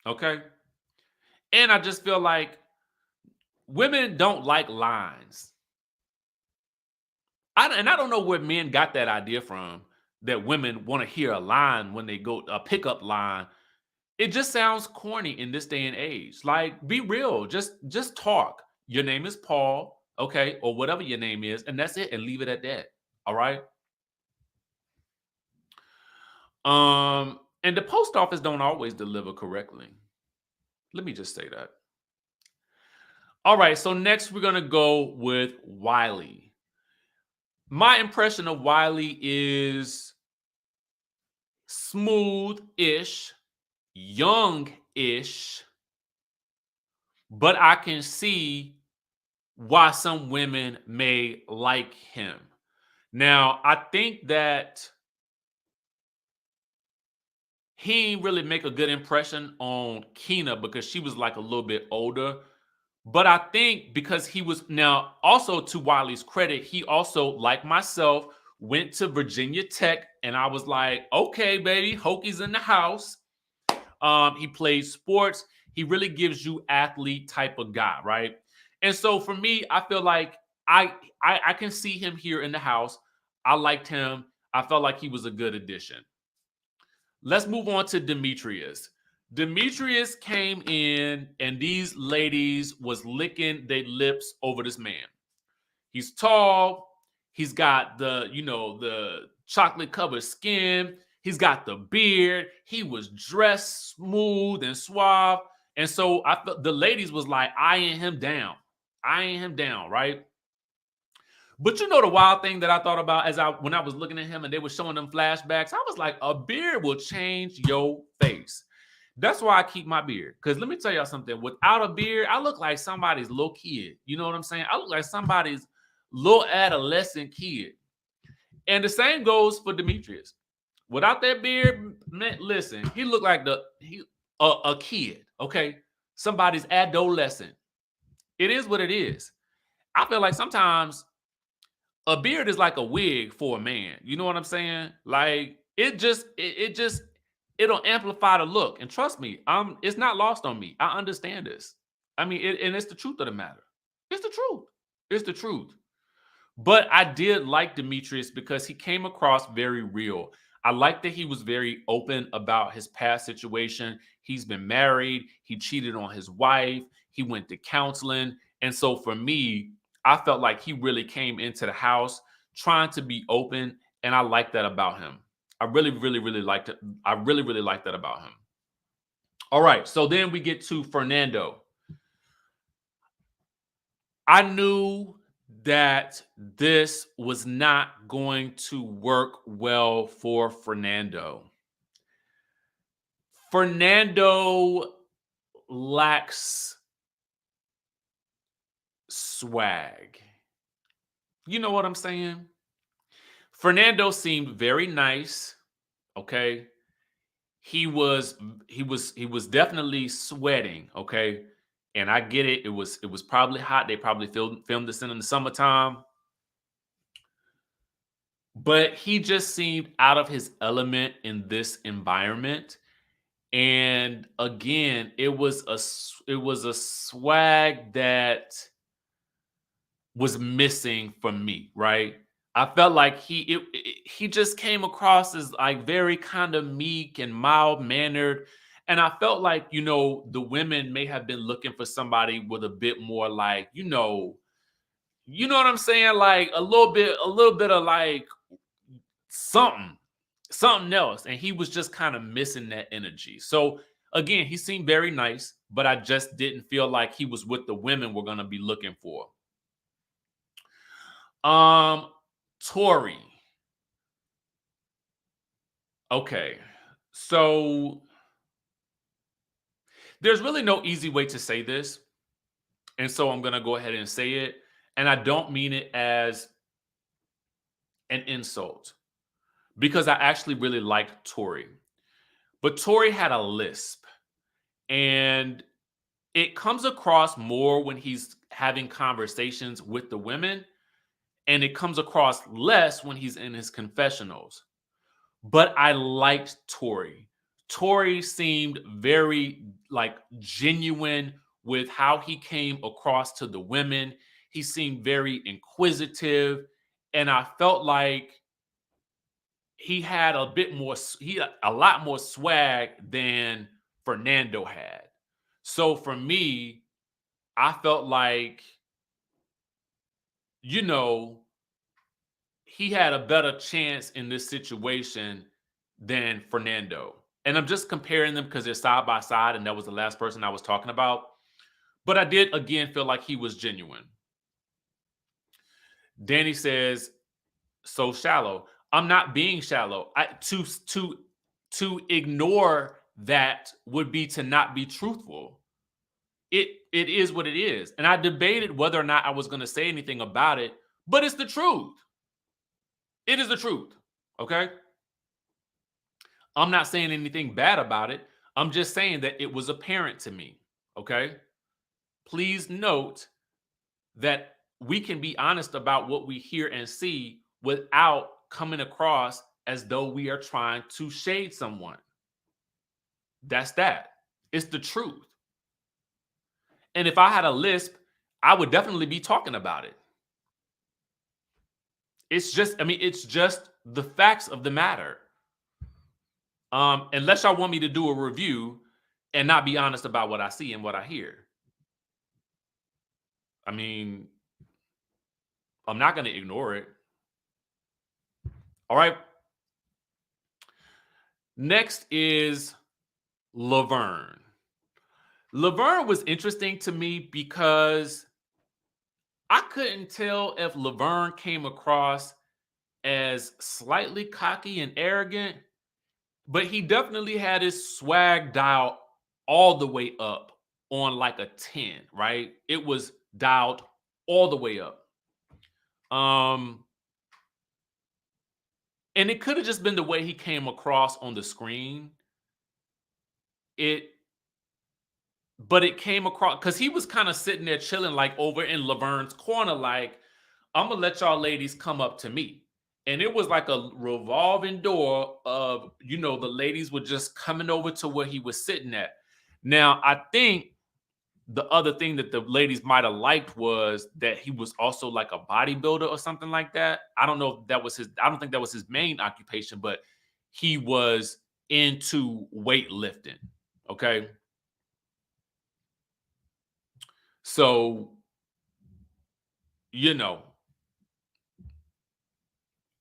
Okay. And I just feel like women don't like lines. And I don't know where men got that idea from that women want to hear a line when they go a pickup line. It just sounds corny in this day and age. Like, be real. Just talk. Your name is Paul, okay, or whatever your name is, and that's it, and leave it at that. All right. And the post office don't always deliver correctly. Let me just say that. All right, so next we're gonna go with Wiley. My impression of Wiley is smooth-ish, young-ish, but I can see why some women may like him. Now, I think that he ain't really make a good impression on Keena because she was like a little bit older. But I think because he was now also to Wiley's credit, he also, like myself, went to Virginia Tech, and I was like, okay, baby, Hokies in the house. He plays sports. He really gives you athlete type of guy, right? And so for me, I feel like I can see him here in the house. I liked him. I felt like he was a good addition. Let's move on to Demetrius. Demetrius came in, and these ladies was licking their lips over this man. He's tall. He's got the chocolate covered skin. He's got the beard. He was dressed smooth and suave. And so I felt the ladies was like eyeing him down, right? But you know the wild thing that I thought about when I was looking at him and they were showing them flashbacks, I was like, a beard will change your face. That's why I keep my beard. Because let me tell y'all something. Without a beard, I look like somebody's little kid. You know what I'm saying? I look like somebody's little adolescent kid. And the same goes for Demetrius. Without that beard, man, listen, he looked like a kid, okay? Somebody's adolescent. It is what it is. I feel like sometimes a beard is like a wig for a man. You know what I'm saying? Like it'll amplify the look. And trust me, it's not lost on me. I understand this. I mean, and it's the truth of the matter. It's the truth. It's the truth. But I did like Demetrius because he came across very real. I like that he was very open about his past situation. He's been married, he cheated on his wife, he went to counseling. And so for me, I felt like he really came into the house trying to be open. And I like that about him. I really, really, really liked it. I really, really like that about him. All right. So then we get to Fernando. I knew that this was not going to work well for Fernando. Fernando lacks swag. You know what I'm saying? Fernando seemed very nice, okay? He was definitely sweating, okay? And I get it. It was probably hot. They probably filmed this in the summertime. But he just seemed out of his element in this environment. And again, it was a swag that was missing from me, right? I felt like he just came across as like very kind of meek and mild mannered, and I felt like the women may have been looking for somebody with a bit more like you know what I'm saying, like a little bit of like something something else, and he was just kind of missing that energy. So again, he seemed very nice, but I just didn't feel like he was what the women were going to be looking for. um Tori. Okay. So there's really no easy way to say this. And so I'm going to go ahead and say it. And I don't mean it as an insult because I actually really liked Tori. But Tori had a lisp. And it comes across more when he's having conversations with the women. And it comes across less when he's in his confessionals. But I liked Tori. Tori seemed very like genuine with how he came across to the women. He seemed very inquisitive, and I felt like he had he had a lot more swag than Fernando had. So for me, I felt like you know he had a better chance in this situation than Fernando. And I'm just comparing them because they're side by side, and that was the last person I was talking about. But I did again feel like he was genuine. Danny says, so shallow. I'm not being shallow. To ignore that would be to not be truthful. It is what it is. And I debated whether or not I was going to say anything about it, but it's the truth. It is the truth. Okay? I'm not saying anything bad about it. I'm just saying that it was apparent to me. Okay? Please note that we can be honest about what we hear and see without coming across as though we are trying to shade someone. That's that. It's the truth. And if I had a lisp, I would definitely be talking about it. It's just the facts of the matter. Unless y'all want me to do a review and not be honest about what I see and what I hear. I mean, I'm not going to ignore it. All right. Next is Laverne. Laverne was interesting to me because I couldn't tell if Laverne came across as slightly cocky and arrogant, but he definitely had his swag dialed all the way up on like a 10, right? It was dialed all the way up. And it could have just been the way he came across on the screen. But it came across because he was kind of sitting there chilling, like over in Laverne's corner, like, I'm gonna let y'all ladies come up to me. And it was like a revolving door of, the ladies were just coming over to where he was sitting at. Now, I think the other thing that the ladies might have liked was that he was also like a bodybuilder or something like that. I don't know if that was I don't think that was his main occupation, but he was into weightlifting. Okay. So,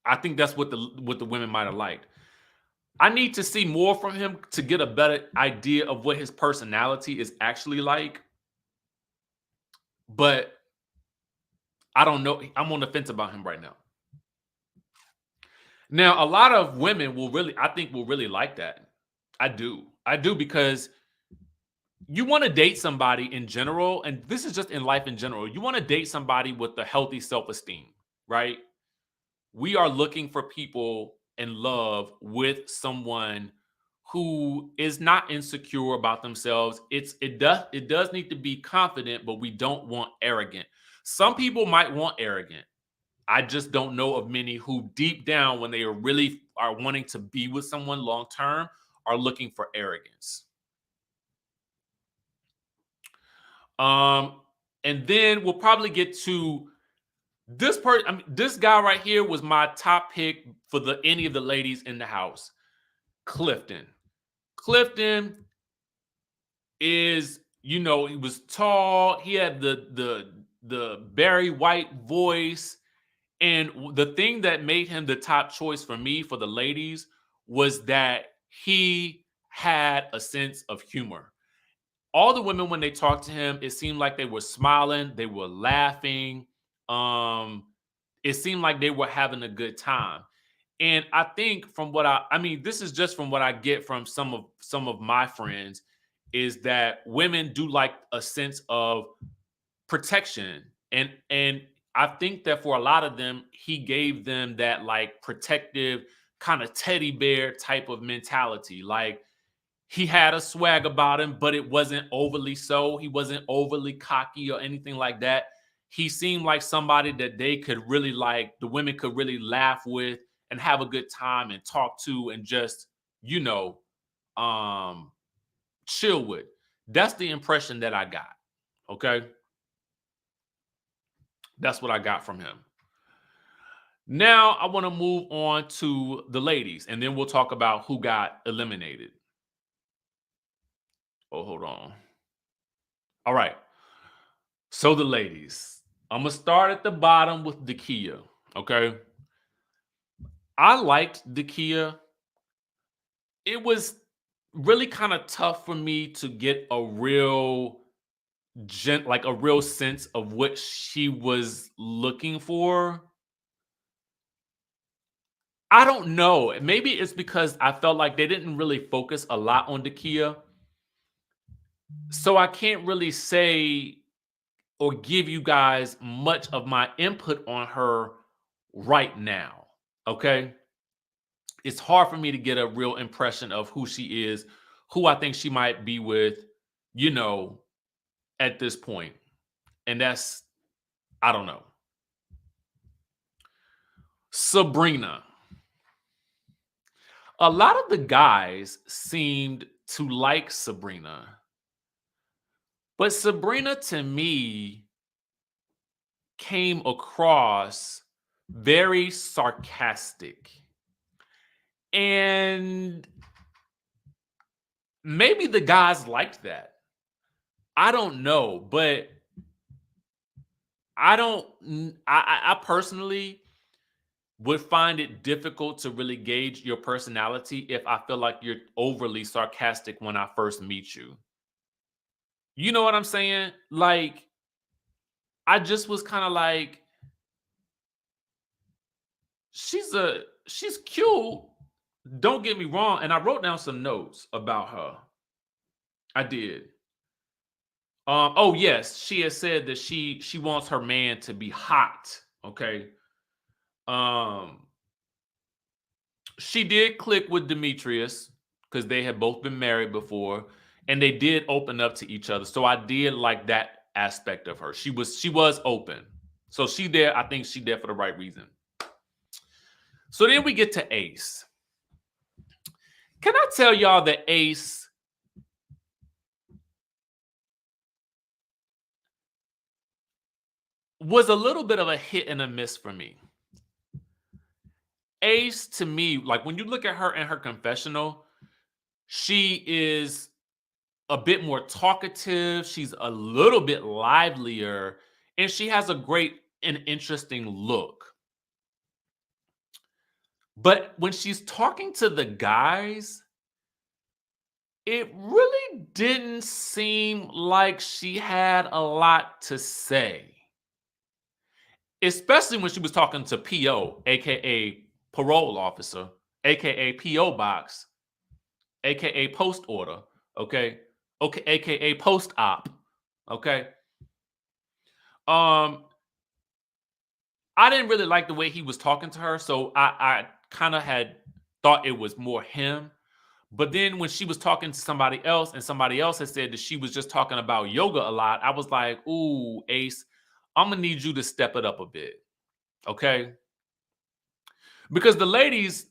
I think that's what the women might have liked. I need to see more from him to get a better idea of what his personality is actually like. But I don't know. I'm on the fence about him right now. Now, a lot of women will really like that. I do because you want to date somebody in general, and this is just in life in general. You want to date somebody with a healthy self-esteem, right? We are looking for people in love with someone who is not insecure about themselves. It does need to be confident, but we don't want arrogant. Some people might want arrogant. I just don't know of many who deep down, when they are wanting to be with someone long term, are looking for arrogance. And then we'll probably get to this person. This guy right here was my top pick for any of the ladies in the house. Clifton. Clifton is, he was tall. He had the Barry White voice. And the thing that made him the top choice for me, for the ladies, was that he had a sense of humor. All the women, when they talked to him, it seemed like they were smiling, they were laughing. It seemed like they were having a good time. And I think from what this is just from what I get from some of my friends, is that women do like a sense of protection. And I think that for a lot of them, he gave them that like protective kind of teddy bear type of mentality. Like, he had a swag about him, but it wasn't overly so. He wasn't overly cocky or anything like that. He seemed like somebody that they could really the women could really laugh with and have a good time and talk to and just, chill with. That's the impression that I got. Okay. That's what I got from him. Now I want to move on to the ladies, and then we'll talk about who got eliminated. Oh, hold on. All right. So the ladies, I'm going to start at the bottom with Dakia. Okay. I liked Dakia. It was really kind of tough for me to get a real like a real sense of what she was looking for. I don't know. Maybe it's because I felt like they didn't really focus a lot on Dakia. So I can't really say or give you guys much of my input on her right now. Okay. It's hard for me to get a real impression of who she is, who I think she might be with, you know, at this point. And that's, I don't know. Sabrina. A lot of the guys seemed to like Sabrina, but Sabrina to me came across very sarcastic. And maybe the guys liked that. I don't know, but I don't, I personally would find it difficult to really gauge your personality if I feel like you're overly sarcastic when I first meet you. You know what I'm saying? Like, I just was kind of like, she's cute. Don't get me wrong. And I wrote down some notes about her. I did. Oh yes, she has said that she wants her man to be hot. Okay. Um, she did click with Demetrius because they had both been married before, and they did open up to each other. So I did like that aspect of her. She was open. So she there, I think she there for the right reason. So then we get to Ace. Can I tell y'all that Ace was a little bit of a hit and a miss for me? Ace to me, like when you look at her in her confessional, she is a bit more talkative. She's a little bit livelier, and she has a great and interesting look. But when she's talking to the guys, it really didn't seem like she had a lot to say. Especially when she was talking to PO, aka parole officer, aka PO box, aka post order, okay? Okay, aka post op. Okay. Um, I didn't really like the way he was talking to her, so I kind of had thought it was more him. But then when she was talking to somebody else and somebody else had said that she was just talking about yoga a lot, I was like, ooh, Ace, I'm gonna need you to step it up a bit. Okay. Because the ladies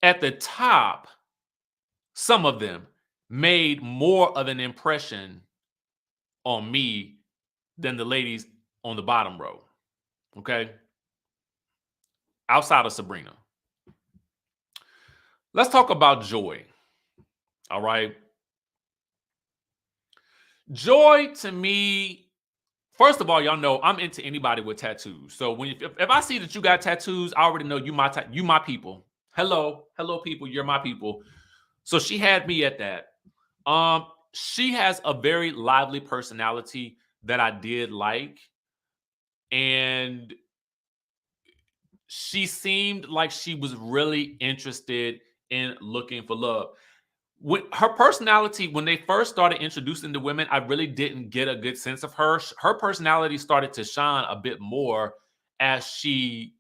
at the top, some of them made more of an impression on me than the ladies on the bottom row. Okay. Outside of Sabrina. Let's talk about Joy. All right. Joy to me, first of all, y'all know I'm into anybody with tattoos. So if I see that you got tattoos, I already know you my people. Hello people, you're my people. So she had me at that. She has a very lively personality that I did like, and she seemed like she was really interested in looking for love. When her personality, when they first started introducing the women, I really didn't get a good sense of her. Her personality started to shine a bit more as the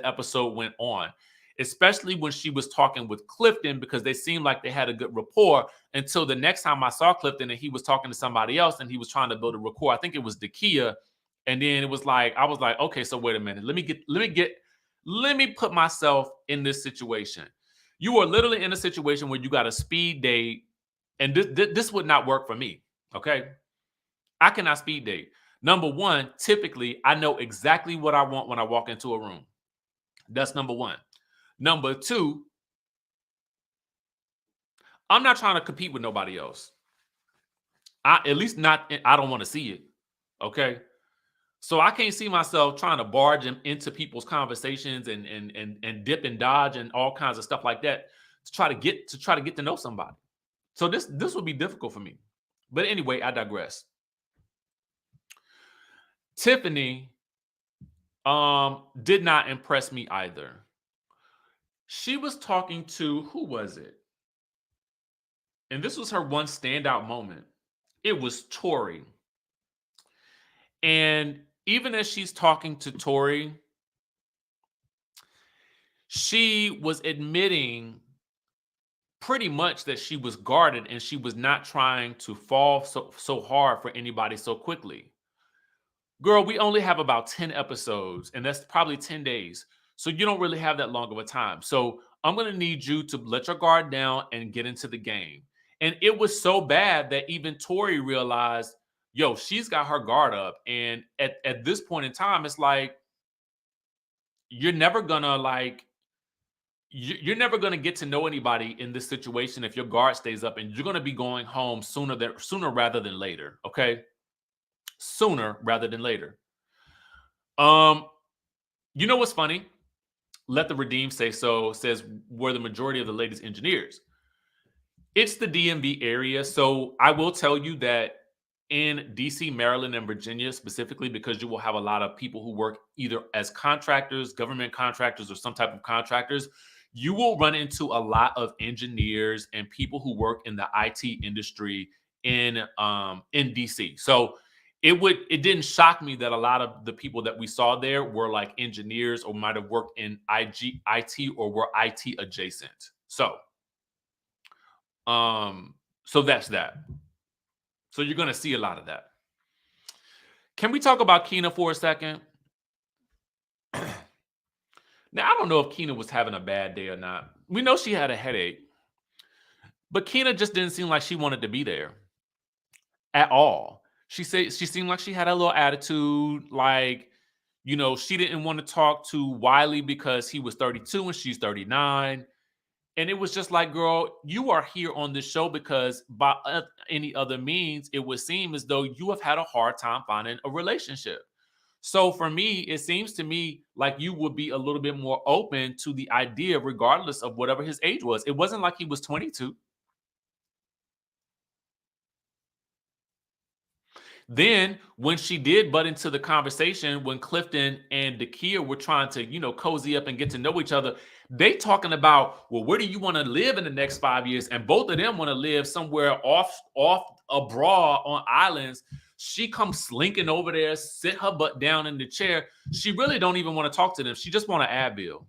episode went on, especially when she was talking with Clifton, because they seemed like they had a good rapport until the next time I saw Clifton and he was talking to somebody else and he was trying to build a rapport. I think it was Dakia. And then it was like, I was like, okay, so wait a minute. Let me put myself in this situation. You are literally in a situation where you got a speed date, and this would not work for me. Okay. I cannot speed date. Number one, typically, I know exactly what I want when I walk into a room. That's number one. Number two, I'm not trying to compete with nobody else. At least not, I don't want to see it. Okay. So I can't see myself trying to barge into people's conversations and dip and dodge and all kinds of stuff like that to try to get to know somebody. So this would be difficult for me. But anyway, I digress. Tiffany did not impress me either. She was talking to, who was it? And this was her one standout moment. It was Tori. And even as she's talking to Tori, she was admitting pretty much that she was guarded and she was not trying to fall so hard for anybody so quickly. Girl, we only have about 10 episodes, and that's probably 10 days. So you don't really have that long of a time. So I'm going to need you to let your guard down and get into the game. And it was so bad that even Tori realized, yo, she's got her guard up. And at this point in time, it's like, you're never gonna like you're never gonna get to know anybody in this situation if your guard stays up, and you're gonna be going home sooner rather than later. Okay, sooner rather than later. Um, you know what's funny? Let the Redeem Say So says we're the majority of the ladies engineers. It's the DMV area. So I will tell you that in DC, Maryland, and Virginia specifically, because you will have a lot of people who work either as contractors, government contractors, or some type of contractors, you will run into a lot of engineers and people who work in the IT industry in DC. So it didn't shock me that a lot of the people that we saw there were like engineers or might have worked in IT or were IT adjacent. Um, so that's that. So you're gonna see a lot of that. Can we talk about Keena for a second? Now, I don't know if Keena was having a bad day or not. We know she had a headache, but Keena just didn't seem like she wanted to be there at all. She said she seemed like she had a little attitude, like, she didn't want to talk to Wiley because he was 32 and she's 39. And it was just like, girl, you are here on this show because by any other means, it would seem as though you have had a hard time finding a relationship. So for me, it seems to me like you would be a little bit more open to the idea, regardless of whatever his age was. It wasn't like he was 22. Then, when she did butt into the conversation, when Clifton and Dakia were trying to, cozy up and get to know each other, they talking about, well, where do you want to live in the next 5 years? And both of them want to live somewhere off abroad on islands. She comes slinking over there, sit her butt down in the chair. She really don't even want to talk to them. She just want an Advil.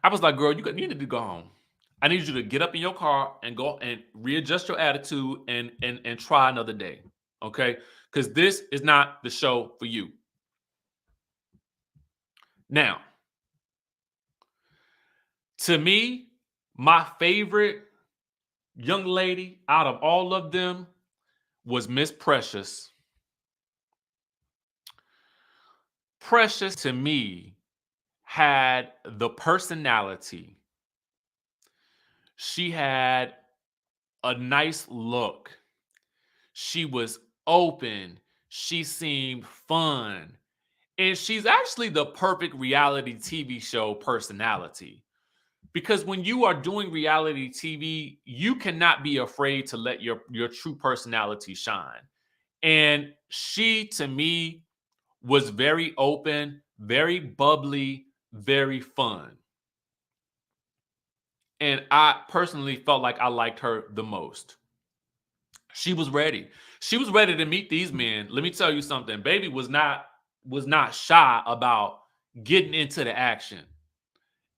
I was like, girl, you need to go home. I need you to get up in your car and go and readjust your attitude and try another day. Okay? Because this is not the show for you. Now, to me, my favorite young lady out of all of them was Miss Precious. Precious, to me, had the personality. She had a nice look. She was open. She seemed fun. And she's actually the perfect reality TV show personality. Because when you are doing reality TV, you cannot be afraid to let your true personality shine. And she, to me, was very open, very bubbly, very fun. And I personally felt like I liked her the most. She was ready. She was ready to meet these men. Let me tell you something. Baby was not shy about getting into the action.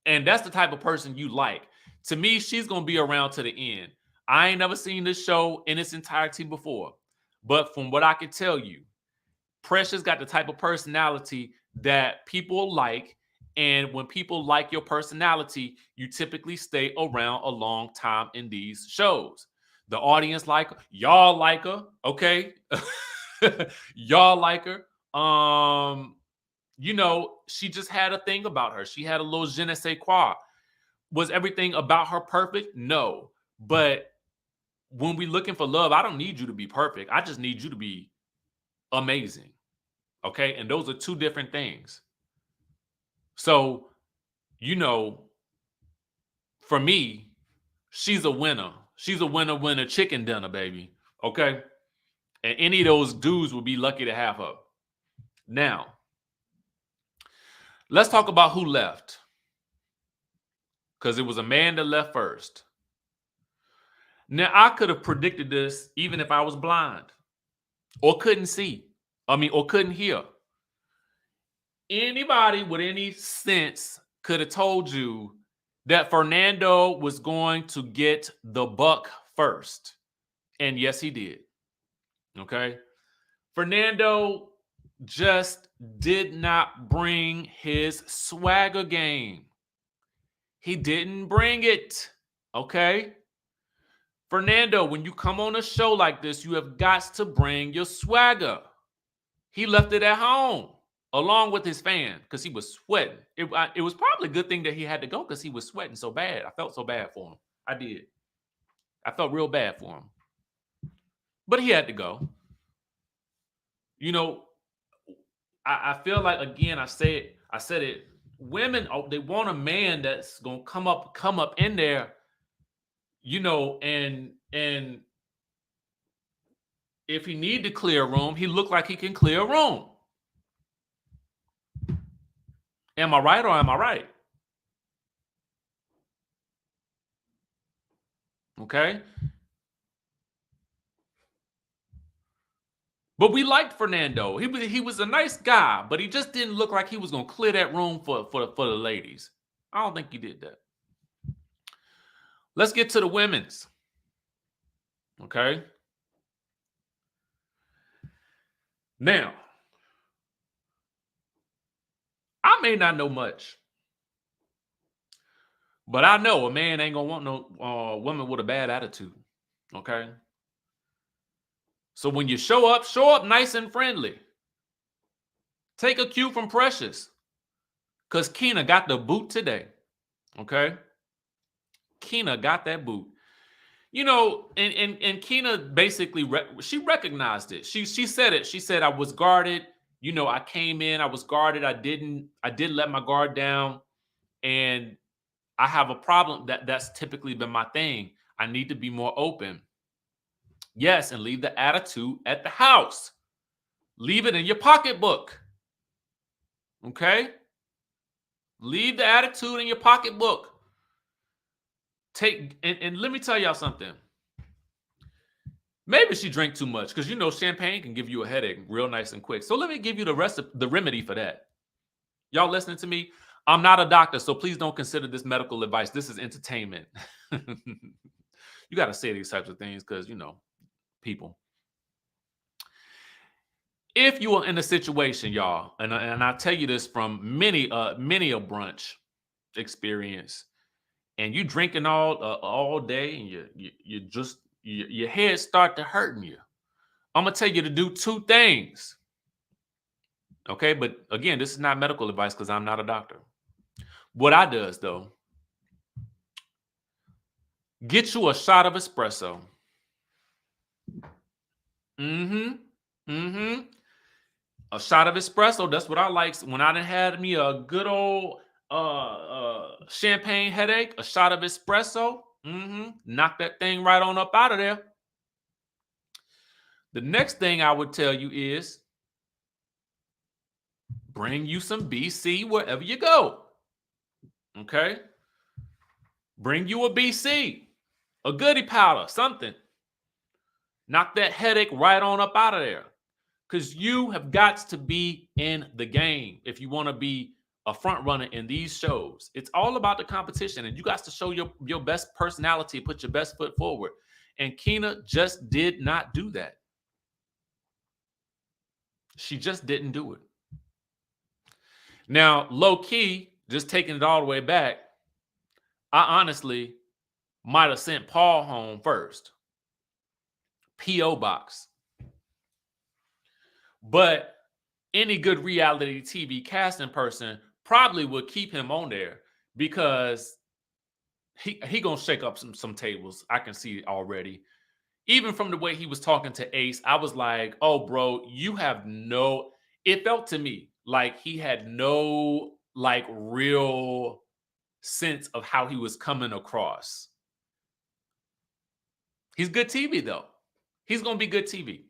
And that's the type of person you like. To me, she's going to be around to the end. I ain't never seen this show in its entirety before. But from what I can tell you, Precious got the type of personality that people like. And when people like your personality, you typically stay around a long time in these shows. The audience like her. Y'all like her, okay? Y'all like her. She just had a thing about her. She had a little je ne sais quoi. Was everything about her perfect? No. But when we looking for love, I don't need you to be perfect. I just need you to be amazing. Okay? And those are two different things. So, for me, she's a winner. She's a winner chicken dinner, baby. Okay? And any of those dudes would be lucky to have her. Now, let's talk about who left. Because it was a man that left first. Now, I could have predicted this even if I was blind or couldn't see. Or couldn't hear. Anybody with any sense could have told you that Fernando was going to get the buck first. And yes, he did. Okay? Fernando just did not bring his swagger game. He didn't bring it. Okay? Fernando, when you come on a show like this, you have got to bring your swagger. He left it at home along with his fan because he was sweating. It was probably a good thing that he had to go because he was sweating so bad. I felt so bad for him. I did. I felt real bad for him. But he had to go. You know, I feel like, again, I said it. Women, they want a man that's gonna come up in there, you know, and if he need to clear a room, he look like he can clear a room. Am I right or am I right? Okay. But we liked Fernando. He was a nice guy, but he just didn't look like he was gonna clear that room for the ladies. I don't think he did that. Let's get to the women's. Okay. Now, I may not know much, but I know a man ain't gonna want no woman with a bad attitude. Okay. So when you show up nice and friendly. Take a cue from Precious, because Keena got the boot today. Okay. Keena got that boot. You know, and Keena basically she recognized it. She said it. She said, I was guarded. You know, I came in, I was guarded. I didn't let my guard down. And I have a problem. That's typically been my thing. I need to be more open. Yes, and leave the attitude at the house. Leave it in your pocketbook. Okay? Leave the attitude in your pocketbook. And let me tell y'all something. Maybe she drank too much because, you know, champagne can give you a headache real nice and quick. So let me give you the remedy for that. Y'all listening to me? I'm not a doctor, so please don't consider this medical advice. This is entertainment. You got to say these types of things because, you know, people. If you are in a situation, y'all, and I tell you this from many a brunch experience, and you drinking all day, and you just your head start to hurting you, I'm gonna tell you to do two things. Okay, but again, this is not medical advice because I'm not a doctor. What I does though, get you a shot of espresso. A shot of espresso. That's what I like. When I done had me a good old champagne headache, a shot of espresso. Knock that thing right on up out of there. The next thing I would tell you is bring you some BC wherever you go. Okay? Bring you a BC, a goody powder, something. Knock that headache right on up out of there. Because you have got to be in the game if you want to be a front runner in these shows. It's all about the competition, and you got to show your best personality, put your best foot forward. And Keena just did not do that. She just didn't do it. Now, low key, just taking it all the way back, I honestly might have sent Paul home first. P.O. box. But any good reality TV casting person probably would keep him on there because he gonna shake up some tables. I can see it already. Even from the way he was talking to Ace, I was like, oh, bro, you have no... It felt to me like he had no, like, real sense of how he was coming across. He's good TV, though. He's going to be good TV.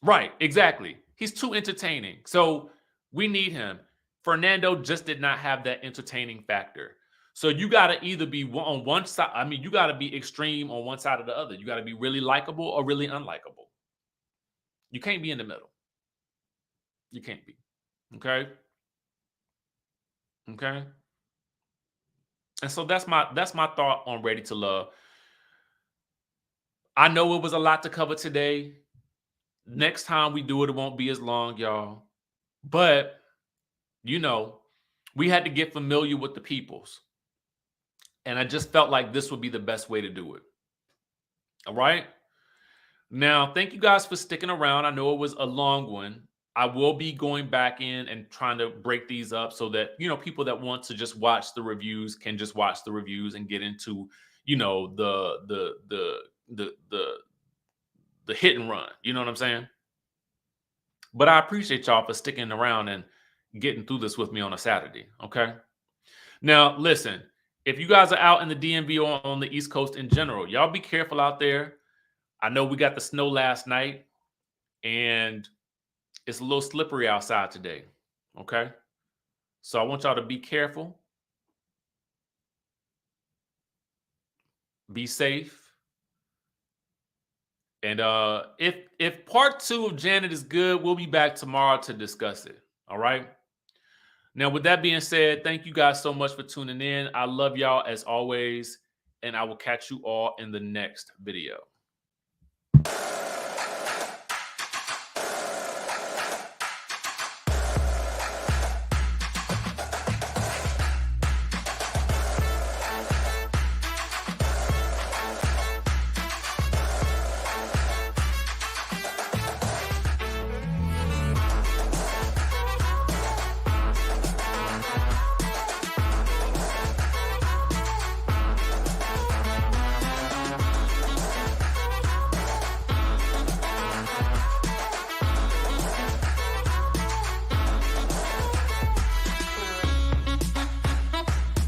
Right, exactly. He's too entertaining. So we need him. Fernando just did not have that entertaining factor. So you got to either be on one side. I mean, you got to be extreme on one side or the other. You got to be really likable or really unlikable. You can't be in the middle. You can't be. Okay. Okay. And so that's my thought on Ready to Love. I know it was a lot to cover today. Next time we do it, it won't be as long, y'all. But you know, we had to get familiar with the peoples. And I just felt like this would be the best way to do it. All right. Now, thank you guys for sticking around. I know it was a long one. I will be going back in and trying to break these up so that, you know, people that want to just watch the reviews can just watch the reviews and get into, you know, the hit and run. You know what I'm saying? But I appreciate y'all for sticking around and getting through this with me on a Saturday. Okay. Now, listen, if you guys are out in the DMV or on the East Coast in general, y'all be careful out there. I know we got the snow last night and it's a little slippery outside today. Okay. So I want y'all to be careful, be safe. And if part 2 of Janet is good, we'll be back tomorrow to discuss it. All right. Now, with that being said, thank you guys so much for tuning in. I love y'all as always, and I will catch you all in the next video.